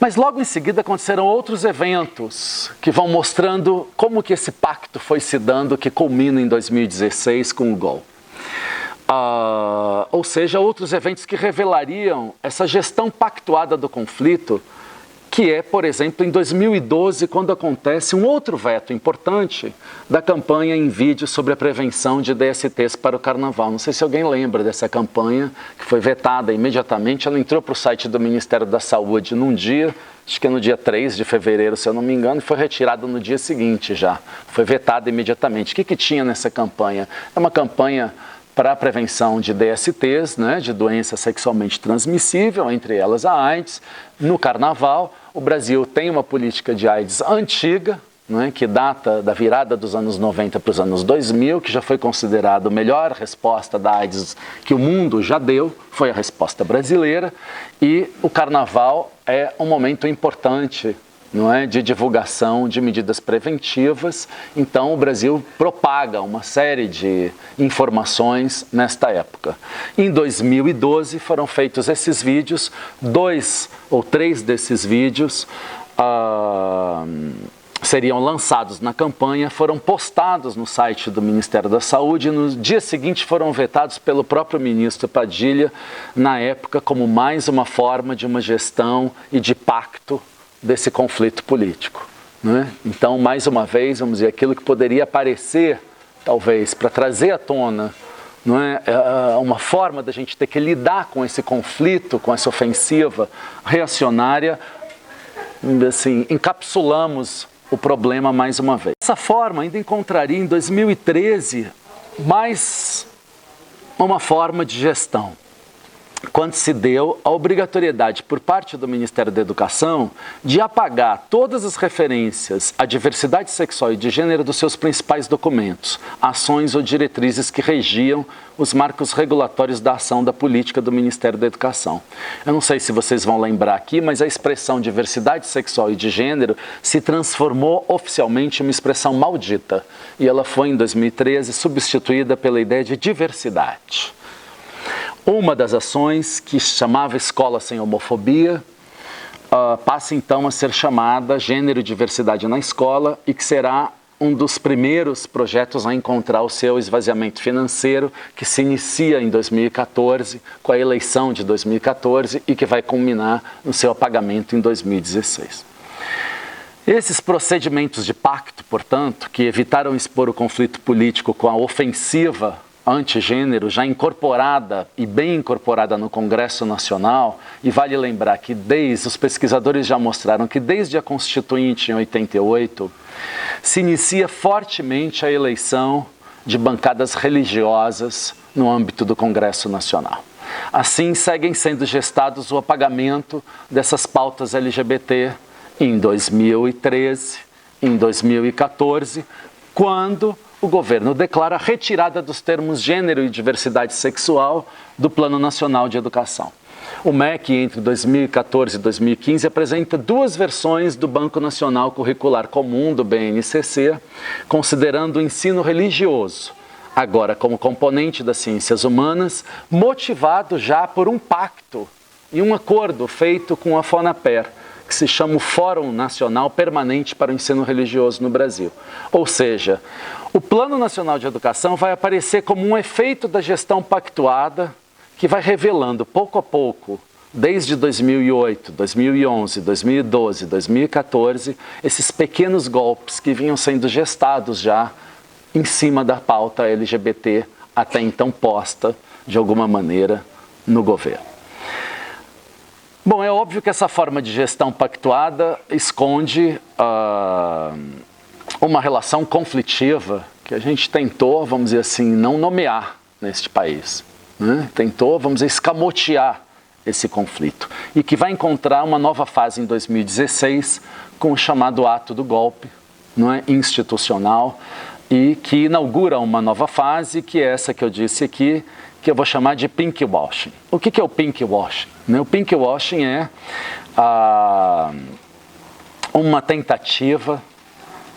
Mas logo em seguida aconteceram outros eventos que vão mostrando como que esse pacto foi se dando, que culmina em 2016 com o golpe. Ou seja, outros eventos que revelariam essa gestão pactuada do conflito, que é, por exemplo, em 2012, quando acontece um outro veto importante da campanha em vídeo sobre a prevenção de DSTs para o Carnaval. Não sei se alguém lembra dessa campanha, que foi vetada imediatamente. Ela entrou para o site do Ministério da Saúde num dia, acho que é no dia 3 de fevereiro, se eu não me engano, e foi retirada no dia seguinte já. Foi vetada imediatamente. O que tinha nessa campanha? É uma campanha para a prevenção de DSTs, né, de doença sexualmente transmissível, entre elas a AIDS. No Carnaval, o Brasil tem uma política de AIDS antiga, né, que data da virada dos anos 90 para os anos 2000, que já foi considerada a melhor resposta da AIDS que o mundo já deu, foi a resposta brasileira, e o Carnaval é um momento importante, não é, de divulgação de medidas preventivas. Então o Brasil propaga uma série de informações nesta época. Em 2012 foram feitos esses vídeos, 2 ou 3 desses vídeos seriam lançados na campanha, foram postados no site do Ministério da Saúde e no dia seguinte foram vetados pelo próprio ministro Padilha, na época, como mais uma forma de uma gestão e de pacto desse conflito político, né? Então, mais uma vez, vamos dizer, aquilo que poderia aparecer, talvez, para trazer à tona não é? Uma forma da gente ter que lidar com esse conflito, com essa ofensiva reacionária, assim, encapsulamos o problema mais uma vez. Dessa forma, ainda encontraria em 2013 mais uma forma de gestão, quando se deu a obrigatoriedade por parte do Ministério da Educação de apagar todas as referências à diversidade sexual e de gênero dos seus principais documentos, ações ou diretrizes que regiam os marcos regulatórios da ação da política do Ministério da Educação. Eu não sei se vocês vão lembrar aqui, mas a expressão diversidade sexual e de gênero se transformou oficialmente em uma expressão maldita, e ela foi, em 2013, substituída pela ideia de diversidade. Uma das ações, que se chamava Escola Sem Homofobia, passa então a ser chamada Gênero e Diversidade na Escola, e que será um dos primeiros projetos a encontrar o seu esvaziamento financeiro, que se inicia em 2014, com a eleição de 2014, e que vai culminar no seu apagamento em 2016. Esses procedimentos de pacto, portanto, que evitaram expor o conflito político com a ofensiva antigênero, já incorporada e bem incorporada no Congresso Nacional, e vale lembrar que os pesquisadores já mostraram que desde a Constituinte em 88, se inicia fortemente a eleição de bancadas religiosas no âmbito do Congresso Nacional. Assim, seguem sendo gestados o apagamento dessas pautas LGBT em 2013, em 2014, quando o governo declara a retirada dos termos gênero e diversidade sexual do Plano Nacional de Educação. O MEC, entre 2014 e 2015, apresenta duas versões do Banco Nacional Curricular Comum, do BNCC, considerando o ensino religioso, agora como componente das ciências humanas, motivado já por um pacto e um acordo feito com a FONAPER, que se chama o Fórum Nacional Permanente para o Ensino Religioso no Brasil. Ou seja, o Plano Nacional de Educação vai aparecer como um efeito da gestão pactuada, que vai revelando pouco a pouco, desde 2008, 2011, 2012, 2014, esses pequenos golpes que vinham sendo gestados já em cima da pauta LGBT, até então posta, de alguma maneira, no governo. Bom, é óbvio que essa forma de gestão pactuada esconde uma relação conflitiva que a gente tentou, vamos dizer assim, não nomear neste país, né? Tentou, vamos dizer, escamotear esse conflito, e que vai encontrar uma nova fase em 2016 com o chamado ato do golpe, não é, institucional, e que inaugura uma nova fase, que é essa que eu disse aqui, que eu vou chamar de pinkwashing. O que é o pinkwashing? O pinkwashing é uma tentativa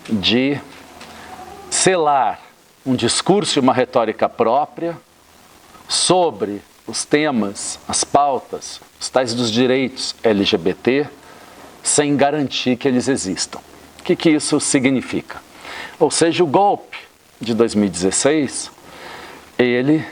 de selar um discurso e uma retórica própria sobre os temas, as pautas, os tais dos direitos LGBT, sem garantir que eles existam. O que isso significa? Ou seja, o golpe de 2016, ele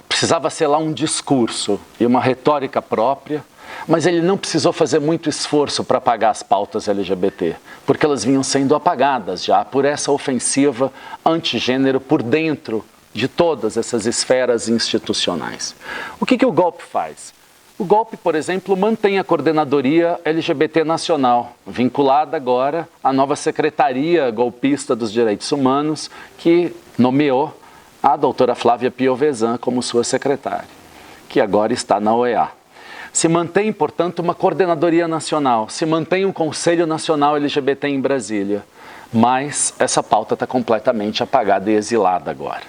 precisava selar um discurso e uma retórica própria, mas ele não precisou fazer muito esforço para apagar as pautas LGBT, porque elas vinham sendo apagadas já por essa ofensiva antigênero por dentro de todas essas esferas institucionais. O que o golpe faz? O golpe, por exemplo, mantém a coordenadoria LGBT nacional, vinculada agora à nova Secretaria Golpista dos Direitos Humanos, que nomeou a doutora Flávia Piovesan como sua secretária, que agora está na OEA. Se mantém, portanto, uma coordenadoria nacional, se mantém um Conselho Nacional LGBT em Brasília, mas essa pauta está completamente apagada e exilada agora.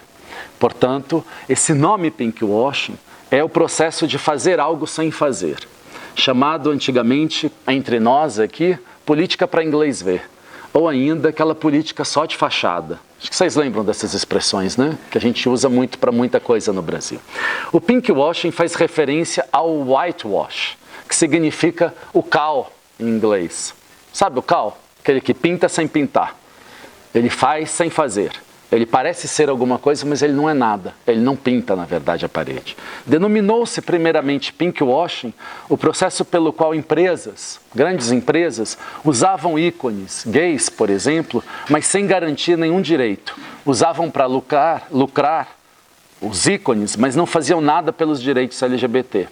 Portanto, esse nome pinkwashing é o processo de fazer algo sem fazer, chamado antigamente, entre nós aqui, política para inglês ver, ou ainda aquela política só de fachada. Acho que vocês lembram dessas expressões, né? Que a gente usa muito para muita coisa no Brasil. O pinkwashing faz referência ao whitewash, que significa o cal em inglês. Sabe o cal? Aquele que pinta sem pintar. Ele faz sem fazer. Ele parece ser alguma coisa, mas ele não é nada. Ele não pinta, na verdade, a parede. Denominou-se primeiramente pinkwashing o processo pelo qual empresas, grandes empresas, usavam ícones gays, por exemplo, mas sem garantir nenhum direito. Usavam para lucrar os ícones, mas não faziam nada pelos direitos LGBT.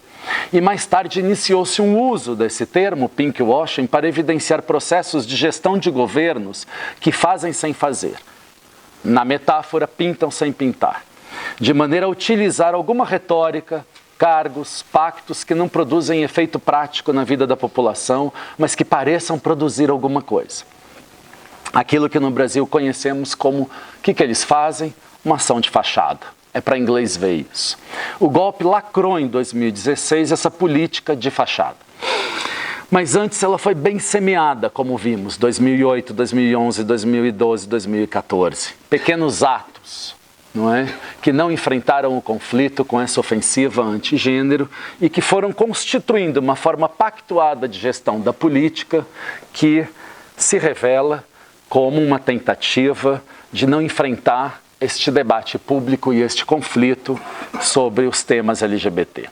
E mais tarde iniciou-se um uso desse termo, pinkwashing, para evidenciar processos de gestão de governos que fazem sem fazer. Na metáfora, pintam sem pintar, de maneira a utilizar alguma retórica, cargos, pactos que não produzem efeito prático na vida da população, mas que pareçam produzir alguma coisa. Aquilo que no Brasil conhecemos como, o que eles fazem? Uma ação de fachada. É para inglês ver isso. O golpe lacrou em 2016 essa política de fachada. Mas antes ela foi bem semeada, como vimos, 2008, 2011, 2012, 2014. Pequenos atos, não é? Que não enfrentaram o conflito com essa ofensiva antigênero e que foram constituindo uma forma pactuada de gestão da política que se revela como uma tentativa de não enfrentar este debate público e este conflito sobre os temas LGBT.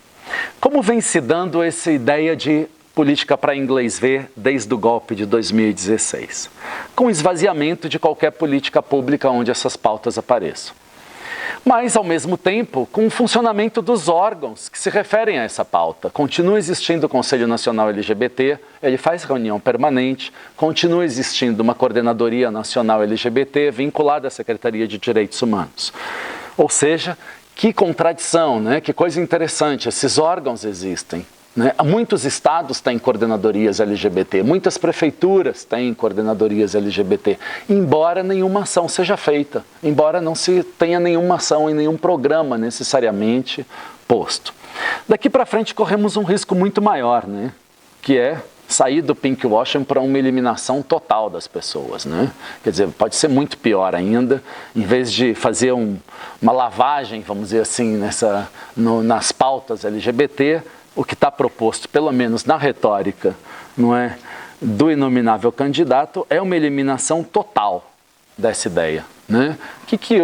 Como vem se dando essa ideia de política para inglês ver desde o golpe de 2016? Com o esvaziamento de qualquer política pública onde essas pautas apareçam. Mas, ao mesmo tempo, com o funcionamento dos órgãos que se referem a essa pauta. Continua existindo o Conselho Nacional LGBT, ele faz reunião permanente, continua existindo uma Coordenadoria Nacional LGBT vinculada à Secretaria de Direitos Humanos. Ou seja, que contradição, né? Que coisa interessante, esses órgãos existem. Né? Muitos estados têm coordenadorias LGBT, muitas prefeituras têm coordenadorias LGBT, embora nenhuma ação seja feita, embora não se tenha nenhuma ação e nenhum programa necessariamente posto. Daqui para frente corremos um risco muito maior, né? Que é sair do pinkwashing para uma eliminação total das pessoas, né? Quer dizer, pode ser muito pior ainda, em vez de fazer uma lavagem, vamos dizer assim, nas pautas LGBT, o que está proposto, pelo menos na retórica, não é, do inominável candidato, é uma eliminação total dessa ideia. Né? O que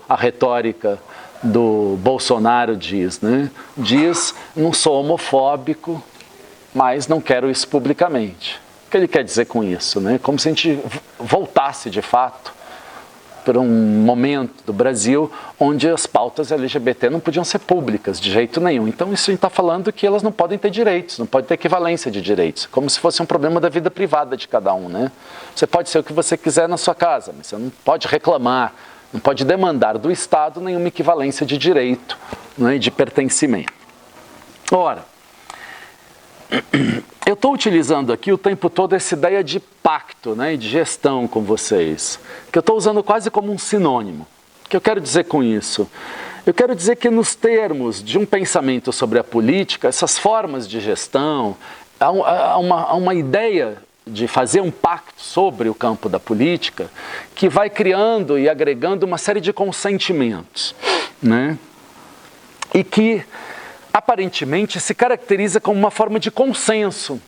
a retórica do Bolsonaro diz? Né? Diz, não sou homofóbico, mas não quero isso publicamente. O que ele quer dizer com isso? Né? Como se a gente voltasse, de fato, para um momento do Brasil onde as pautas LGBT não podiam ser públicas de jeito nenhum. Então isso a gente está falando que elas não podem ter direitos, não pode ter equivalência de direitos, como se fosse um problema da vida privada de cada um, né? Você pode ser o que você quiser na sua casa, mas você não pode reclamar, não pode demandar do Estado nenhuma equivalência de direito, né, de pertencimento. Ora, eu estou utilizando aqui o tempo todo essa ideia de pacto, né, e de gestão com vocês, que eu estou usando quase como um sinônimo. O que eu quero dizer com isso? Eu quero dizer que nos termos de um pensamento sobre a política, essas formas de gestão, há uma ideia de fazer um pacto sobre o campo da política que vai criando e agregando uma série de consentimentos, né, e que aparentemente se caracteriza como uma forma de consenso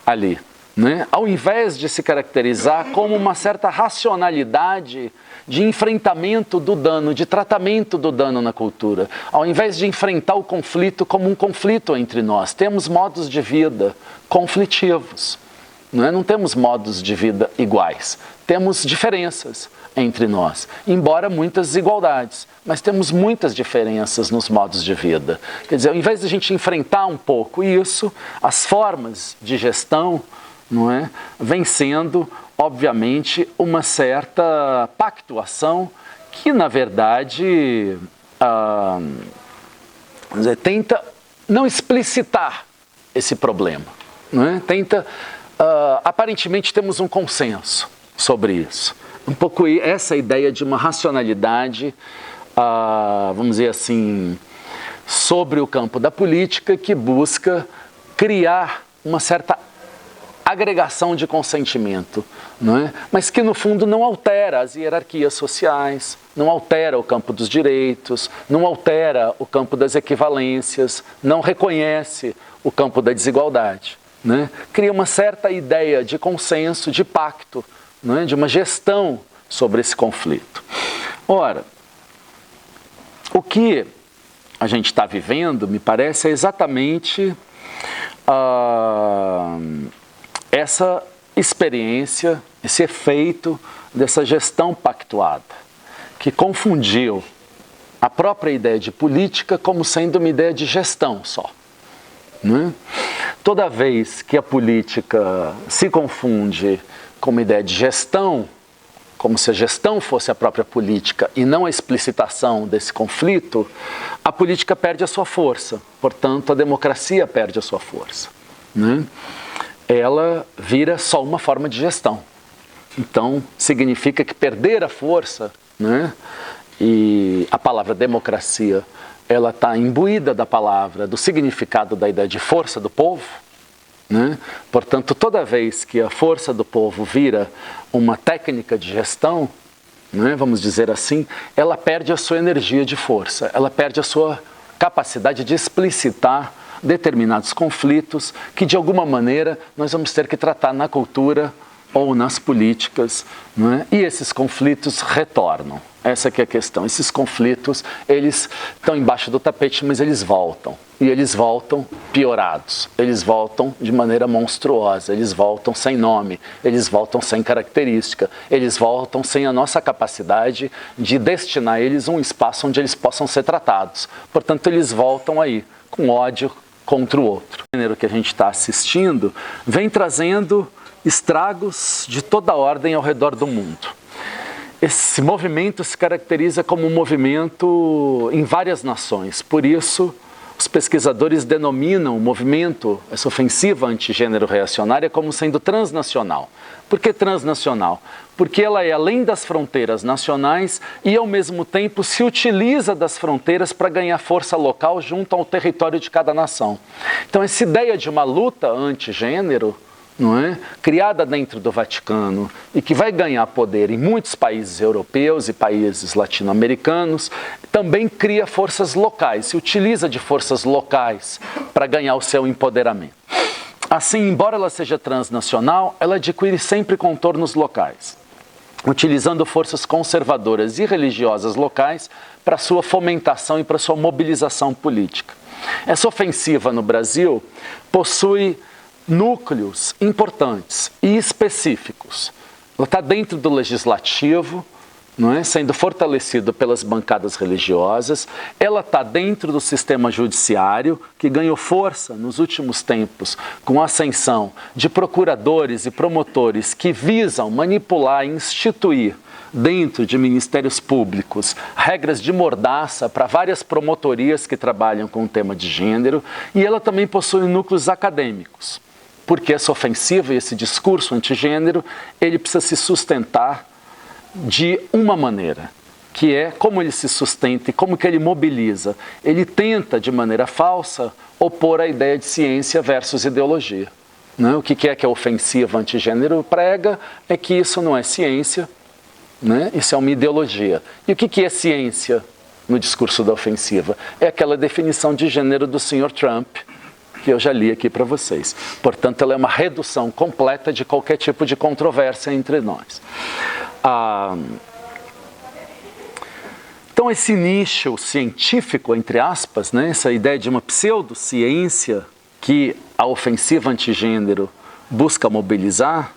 ali, né? Ao invés de se caracterizar como uma certa racionalidade de enfrentamento do dano, de tratamento do dano na cultura. Ao invés de enfrentar o conflito como um conflito entre nós, temos modos de vida conflitivos, né? Não temos modos de vida iguais, temos diferenças entre nós, embora muitas desigualdades, mas temos muitas diferenças nos modos de vida. Quer dizer, ao invés de a gente enfrentar um pouco isso, as formas de gestão, não é, vem sendo, obviamente, uma certa pactuação que, na verdade, tenta não explicitar esse problema, não é? Tenta, aparentemente, temos um consenso sobre isso. Um pouco essa ideia de uma racionalidade, vamos dizer assim, sobre o campo da política que busca criar uma certa agregação de consentimento, não é? Mas que no fundo não altera as hierarquias sociais, não altera o campo dos direitos, não altera o campo das equivalências, não reconhece o campo da desigualdade, né? Cria uma certa ideia de consenso, de pacto, né? De uma gestão sobre esse conflito. Ora, o que a gente está vivendo, me parece, é exatamente essa experiência, esse efeito dessa gestão pactuada, que confundiu a própria ideia de política como sendo uma ideia de gestão só. Né? Toda vez que a política se confunde com uma ideia de gestão, como se a gestão fosse a própria política e não a explicitação desse conflito, a política perde a sua força, portanto a democracia perde a sua força. Né? Ela vira só uma forma de gestão. Então significa que perder a força, né? E a palavra democracia, ela está imbuída da palavra, do significado da ideia de força do povo, né? Portanto, toda vez que a força do povo vira uma técnica de gestão, né, vamos dizer assim, ela perde a sua energia de força, ela perde a sua capacidade de explicitar determinados conflitos que, de alguma maneira, nós vamos ter que tratar na cultura ou nas políticas, né? E esses conflitos retornam. Essa que é a questão. Esses conflitos, eles estão embaixo do tapete, mas eles voltam. E eles voltam piorados. Eles voltam de maneira monstruosa. Eles voltam sem nome. Eles voltam sem característica. Eles voltam sem a nossa capacidade de destinar a eles um espaço onde eles possam ser tratados. Portanto, eles voltam aí, com ódio contra o outro. O gênero que a gente está assistindo vem trazendo estragos de toda ordem ao redor do mundo. Esse movimento se caracteriza como um movimento em várias nações, por isso os pesquisadores denominam o movimento, essa ofensiva antigênero reacionária, como sendo transnacional. Por que transnacional? Porque ela é além das fronteiras nacionais e ao mesmo tempo se utiliza das fronteiras para ganhar força local junto ao território de cada nação. Então essa ideia de uma luta antigênero, não é? Criada dentro do Vaticano e que vai ganhar poder em muitos países europeus e países latino-americanos, também cria forças locais, se utiliza de forças locais para ganhar o seu empoderamento. Assim, embora ela seja transnacional, ela adquire sempre contornos locais, utilizando forças conservadoras e religiosas locais para sua fomentação e para sua mobilização política. Essa ofensiva no Brasil possui núcleos importantes e específicos. Ela está dentro do legislativo, não é? Sendo fortalecido pelas bancadas religiosas. Ela está dentro do sistema judiciário, que ganhou força nos últimos tempos com a ascensão de procuradores e promotores que visam manipular e instituir dentro de ministérios públicos regras de mordaça para várias promotorias que trabalham com o tema de gênero. E ela também possui núcleos acadêmicos, porque essa ofensiva e esse discurso antigênero, ele precisa se sustentar de uma maneira, que é como ele se sustenta e como que ele mobiliza. Ele tenta, de maneira falsa, opor a ideia de ciência versus ideologia. Né? O que é que a ofensiva antigênero prega é que isso não é ciência, né? Isso é uma ideologia. E o que é ciência no discurso da ofensiva? É aquela definição de gênero do Sr. Trump, que eu já li aqui para vocês. Portanto, ela é uma redução completa de qualquer tipo de controvérsia entre nós. Então, esse nicho científico, entre aspas, né, essa ideia de uma pseudociência que a ofensiva antigênero busca mobilizar,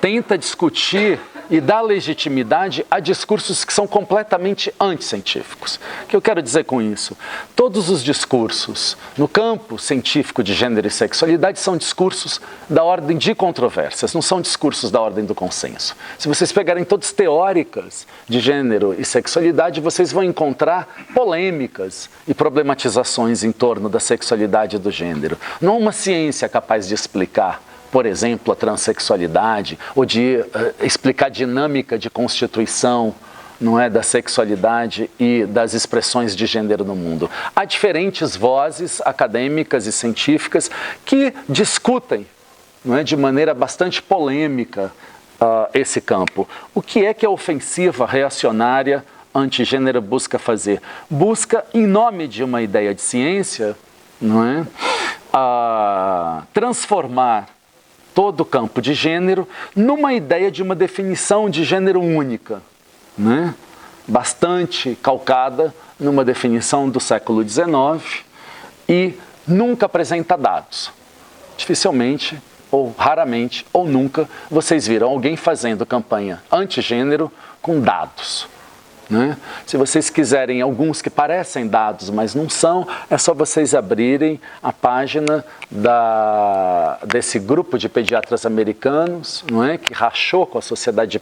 tenta discutir e dar legitimidade a discursos que são completamente anticientíficos. O que eu quero dizer com isso? Todos os discursos no campo científico de gênero e sexualidade são discursos da ordem de controvérsias, não são discursos da ordem do consenso. Se vocês pegarem todas teóricas de gênero e sexualidade, vocês vão encontrar polêmicas e problematizações em torno da sexualidade e do gênero. Não uma ciência capaz de explicar, por exemplo, a transexualidade, ou de explicar a dinâmica de constituição, não é, da sexualidade e das expressões de gênero no mundo. Há diferentes vozes acadêmicas e científicas que discutem, não é, de maneira bastante polêmica esse campo. O que é que a ofensiva reacionária antigênero busca fazer? Busca, em nome de uma ideia de ciência, não é, transformar todo o campo de gênero numa ideia de uma definição de gênero única. né? Bastante calcada numa definição do século XIX e nunca apresenta dados. Dificilmente, ou raramente, ou nunca, vocês viram alguém fazendo campanha antigênero com dados. Né? Se vocês quiserem alguns que parecem dados, mas não são, é só vocês abrirem a página desse grupo de pediatras americanos, não é? Que rachou com a Sociedade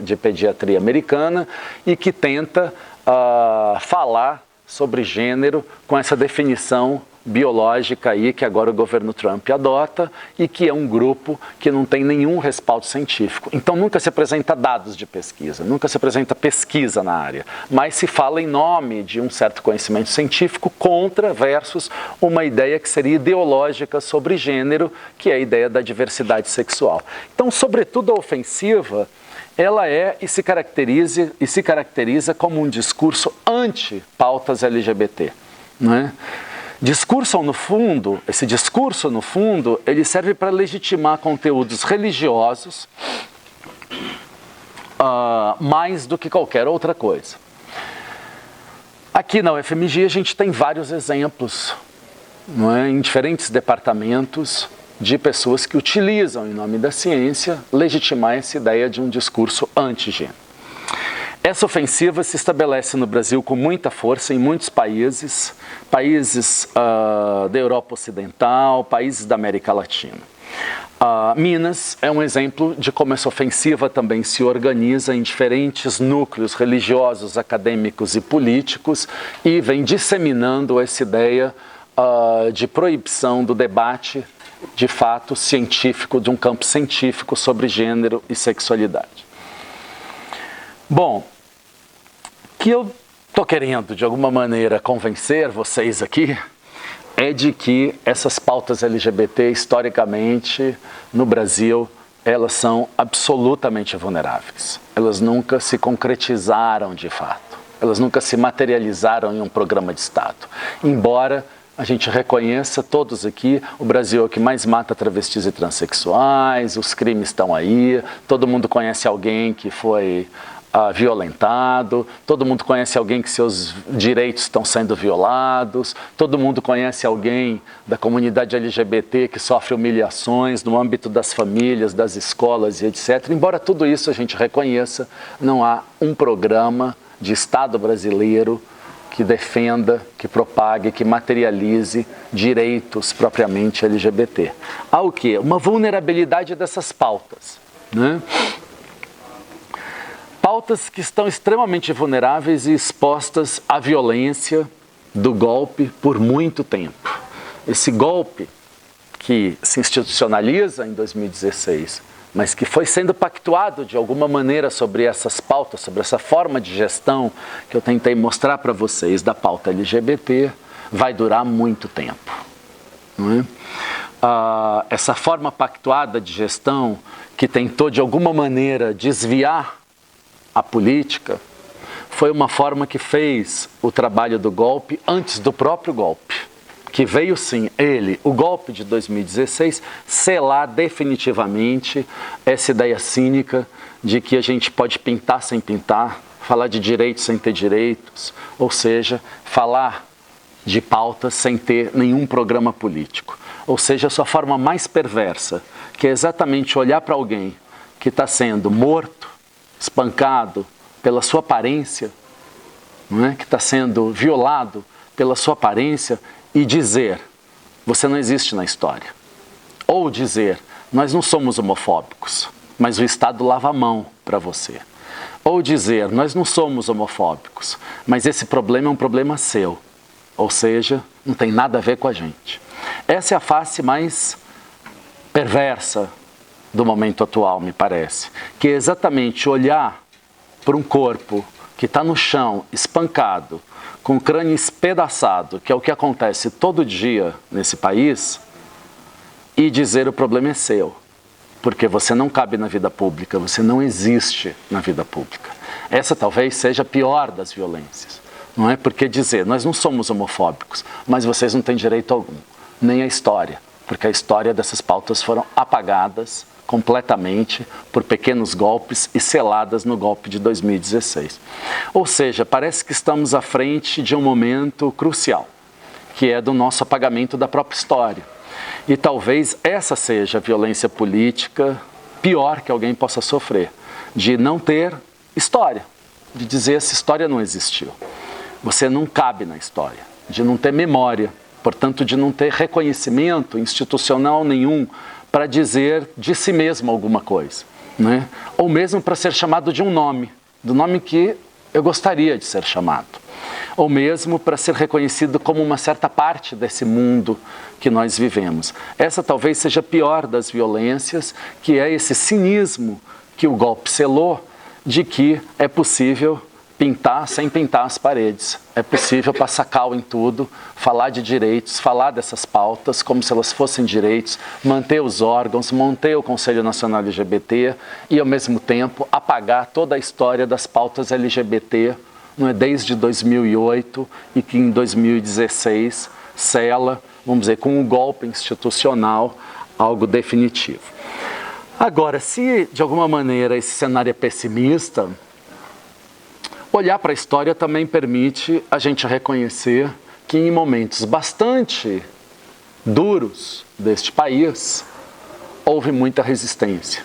de Pediatria Americana e que tenta falar sobre gênero com essa definição biológica aí que agora o governo Trump adota e que é um grupo que não tem nenhum respaldo científico. Então nunca se apresenta dados de pesquisa, nunca se apresenta pesquisa na área, mas se fala em nome de um certo conhecimento científico contra versus uma ideia que seria ideológica sobre gênero, que é a ideia da diversidade sexual. Então, sobretudo a ofensiva, ela é e se caracteriza como um discurso anti-pautas LGBT, não é? Esse discurso, no fundo, ele serve para legitimar conteúdos religiosos mais do que qualquer outra coisa. Aqui na UFMG a gente tem vários exemplos, não é, em diferentes departamentos de pessoas que utilizam, em nome da ciência, legitimar essa ideia de um discurso anti-gênero. Essa ofensiva se estabelece no Brasil com muita força em muitos países da Europa Ocidental, países da América Latina. Minas é um exemplo de como essa ofensiva também se organiza em diferentes núcleos religiosos, acadêmicos e políticos e vem disseminando essa ideia de proibição do debate, de fato, científico, de um campo científico sobre gênero e sexualidade. Bom, que eu estou querendo, de alguma maneira, convencer vocês aqui é de que essas pautas LGBT, historicamente, no Brasil, elas são absolutamente vulneráveis. Elas nunca se concretizaram de fato. Elas nunca se materializaram em um programa de Estado. Embora a gente reconheça, todos aqui, o Brasil é o que mais mata travestis e transexuais, os crimes estão aí, todo mundo conhece alguém que foi violentado, todo mundo conhece alguém que seus direitos estão sendo violados, todo mundo conhece alguém da comunidade LGBT que sofre humilhações no âmbito das famílias, das escolas e etc. Embora tudo isso a gente reconheça, não há um programa de Estado brasileiro que defenda, que propague, que materialize direitos propriamente LGBT. Há o quê? Uma vulnerabilidade dessas pautas, né? Pautas que estão extremamente vulneráveis e expostas à violência do golpe por muito tempo. Esse golpe que se institucionaliza em 2016, mas que foi sendo pactuado de alguma maneira sobre essas pautas, sobre essa forma de gestão que eu tentei mostrar para vocês da pauta LGBT, vai durar muito tempo. Não é? Essa forma pactuada de gestão que tentou de alguma maneira desviar a política, foi uma forma que fez o trabalho do golpe antes do próprio golpe, que veio sim, o golpe de 2016, selar definitivamente essa ideia cínica de que a gente pode pintar sem pintar, falar de direitos sem ter direitos, ou seja, falar de pautas sem ter nenhum programa político. Ou seja, a sua forma mais perversa, que é exatamente olhar para alguém que está sendo morto, espancado pela sua aparência, não é? Que está sendo violado pela sua aparência e dizer, você não existe na história. Ou dizer, nós não somos homofóbicos, mas o Estado lava a mão para você. Ou dizer, nós não somos homofóbicos, mas esse problema é um problema seu. Ou seja, não tem nada a ver com a gente. Essa é a face mais perversa do momento atual, me parece, que é exatamente olhar para um corpo que está no chão, espancado, com o crânio espedaçado, que é o que acontece todo dia nesse país, e dizer o problema é seu, porque você não cabe na vida pública, você não existe na vida pública. Essa talvez seja a pior das violências, não é? Porque dizer, nós não somos homofóbicos, mas vocês não têm direito algum, nem a história, porque a história dessas pautas foram apagadas completamente por pequenos golpes e seladas no golpe de 2016. Ou seja, parece que estamos à frente de um momento crucial, que é do nosso apagamento da própria história. E talvez essa seja a violência política pior que alguém possa sofrer, de não ter história, de dizer essa história não existiu. Você não cabe na história, de não ter memória, portanto de não ter reconhecimento institucional nenhum para dizer de si mesmo alguma coisa, né? Ou mesmo para ser chamado de um nome, do nome que eu gostaria de ser chamado, ou mesmo para ser reconhecido como uma certa parte desse mundo que nós vivemos. Essa talvez seja a pior das violências, que é esse cinismo que o golpe selou, de que é possível pintar sem pintar as paredes. É possível passar cal em tudo, falar de direitos, falar dessas pautas como se elas fossem direitos, manter os órgãos, manter o Conselho Nacional LGBT e, ao mesmo tempo, apagar toda a história das pautas LGBT, não é, desde 2008 e que em 2016 sela, vamos dizer, com um golpe institucional, algo definitivo. Agora, se de alguma maneira esse cenário é pessimista, olhar para a história também permite a gente reconhecer que em momentos bastante duros deste país, houve muita resistência.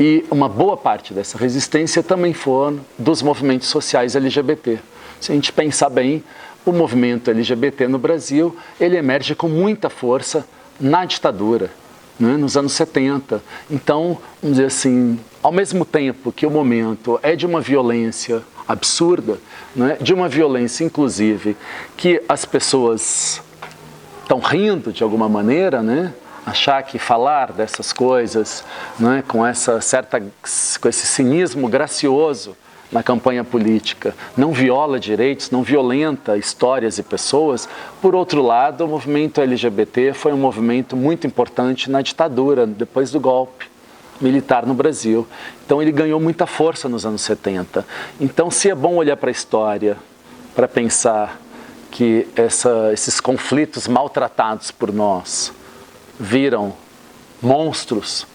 E uma boa parte dessa resistência também foram dos movimentos sociais LGBT. Se a gente pensar bem, o movimento LGBT no Brasil, ele emerge com muita força na ditadura, né, nos anos 70. Então, vamos dizer assim, ao mesmo tempo que o momento é de uma violência absurda, né, de uma violência, inclusive, que as pessoas estão rindo de alguma maneira, né, achar que falar dessas coisas, né, com esse cinismo gracioso na campanha política, não viola direitos, não violenta histórias e pessoas. Por outro lado, o movimento LGBT foi um movimento muito importante na ditadura, depois do golpe militar no Brasil. Então ele ganhou muita força nos anos 70. Então, se é bom olhar para a história, para pensar que esses conflitos maltratados por nós viram monstros,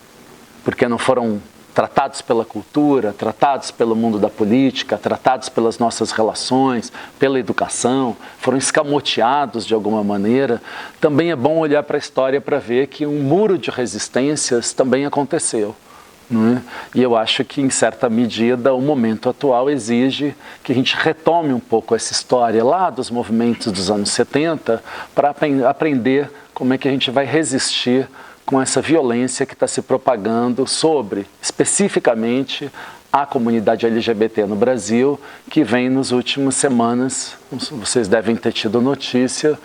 porque não foram tratados pela cultura, tratados pelo mundo da política, tratados pelas nossas relações, pela educação, foram escamoteados de alguma maneira, também é bom olhar para a história para ver que um muro de resistências também aconteceu, não é? E eu acho que, em certa medida, o momento atual exige que a gente retome um pouco essa história lá dos movimentos dos anos 70 para aprender como é que a gente vai resistir com essa violência que está se propagando sobre, especificamente, a comunidade LGBT no Brasil, que vem nas últimas semanas, vocês devem ter tido notícia,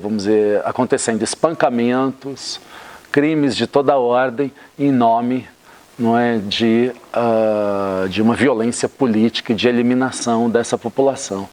vamos dizer, acontecendo espancamentos, crimes de toda ordem, em nome, não é, de uma violência política e de eliminação dessa população.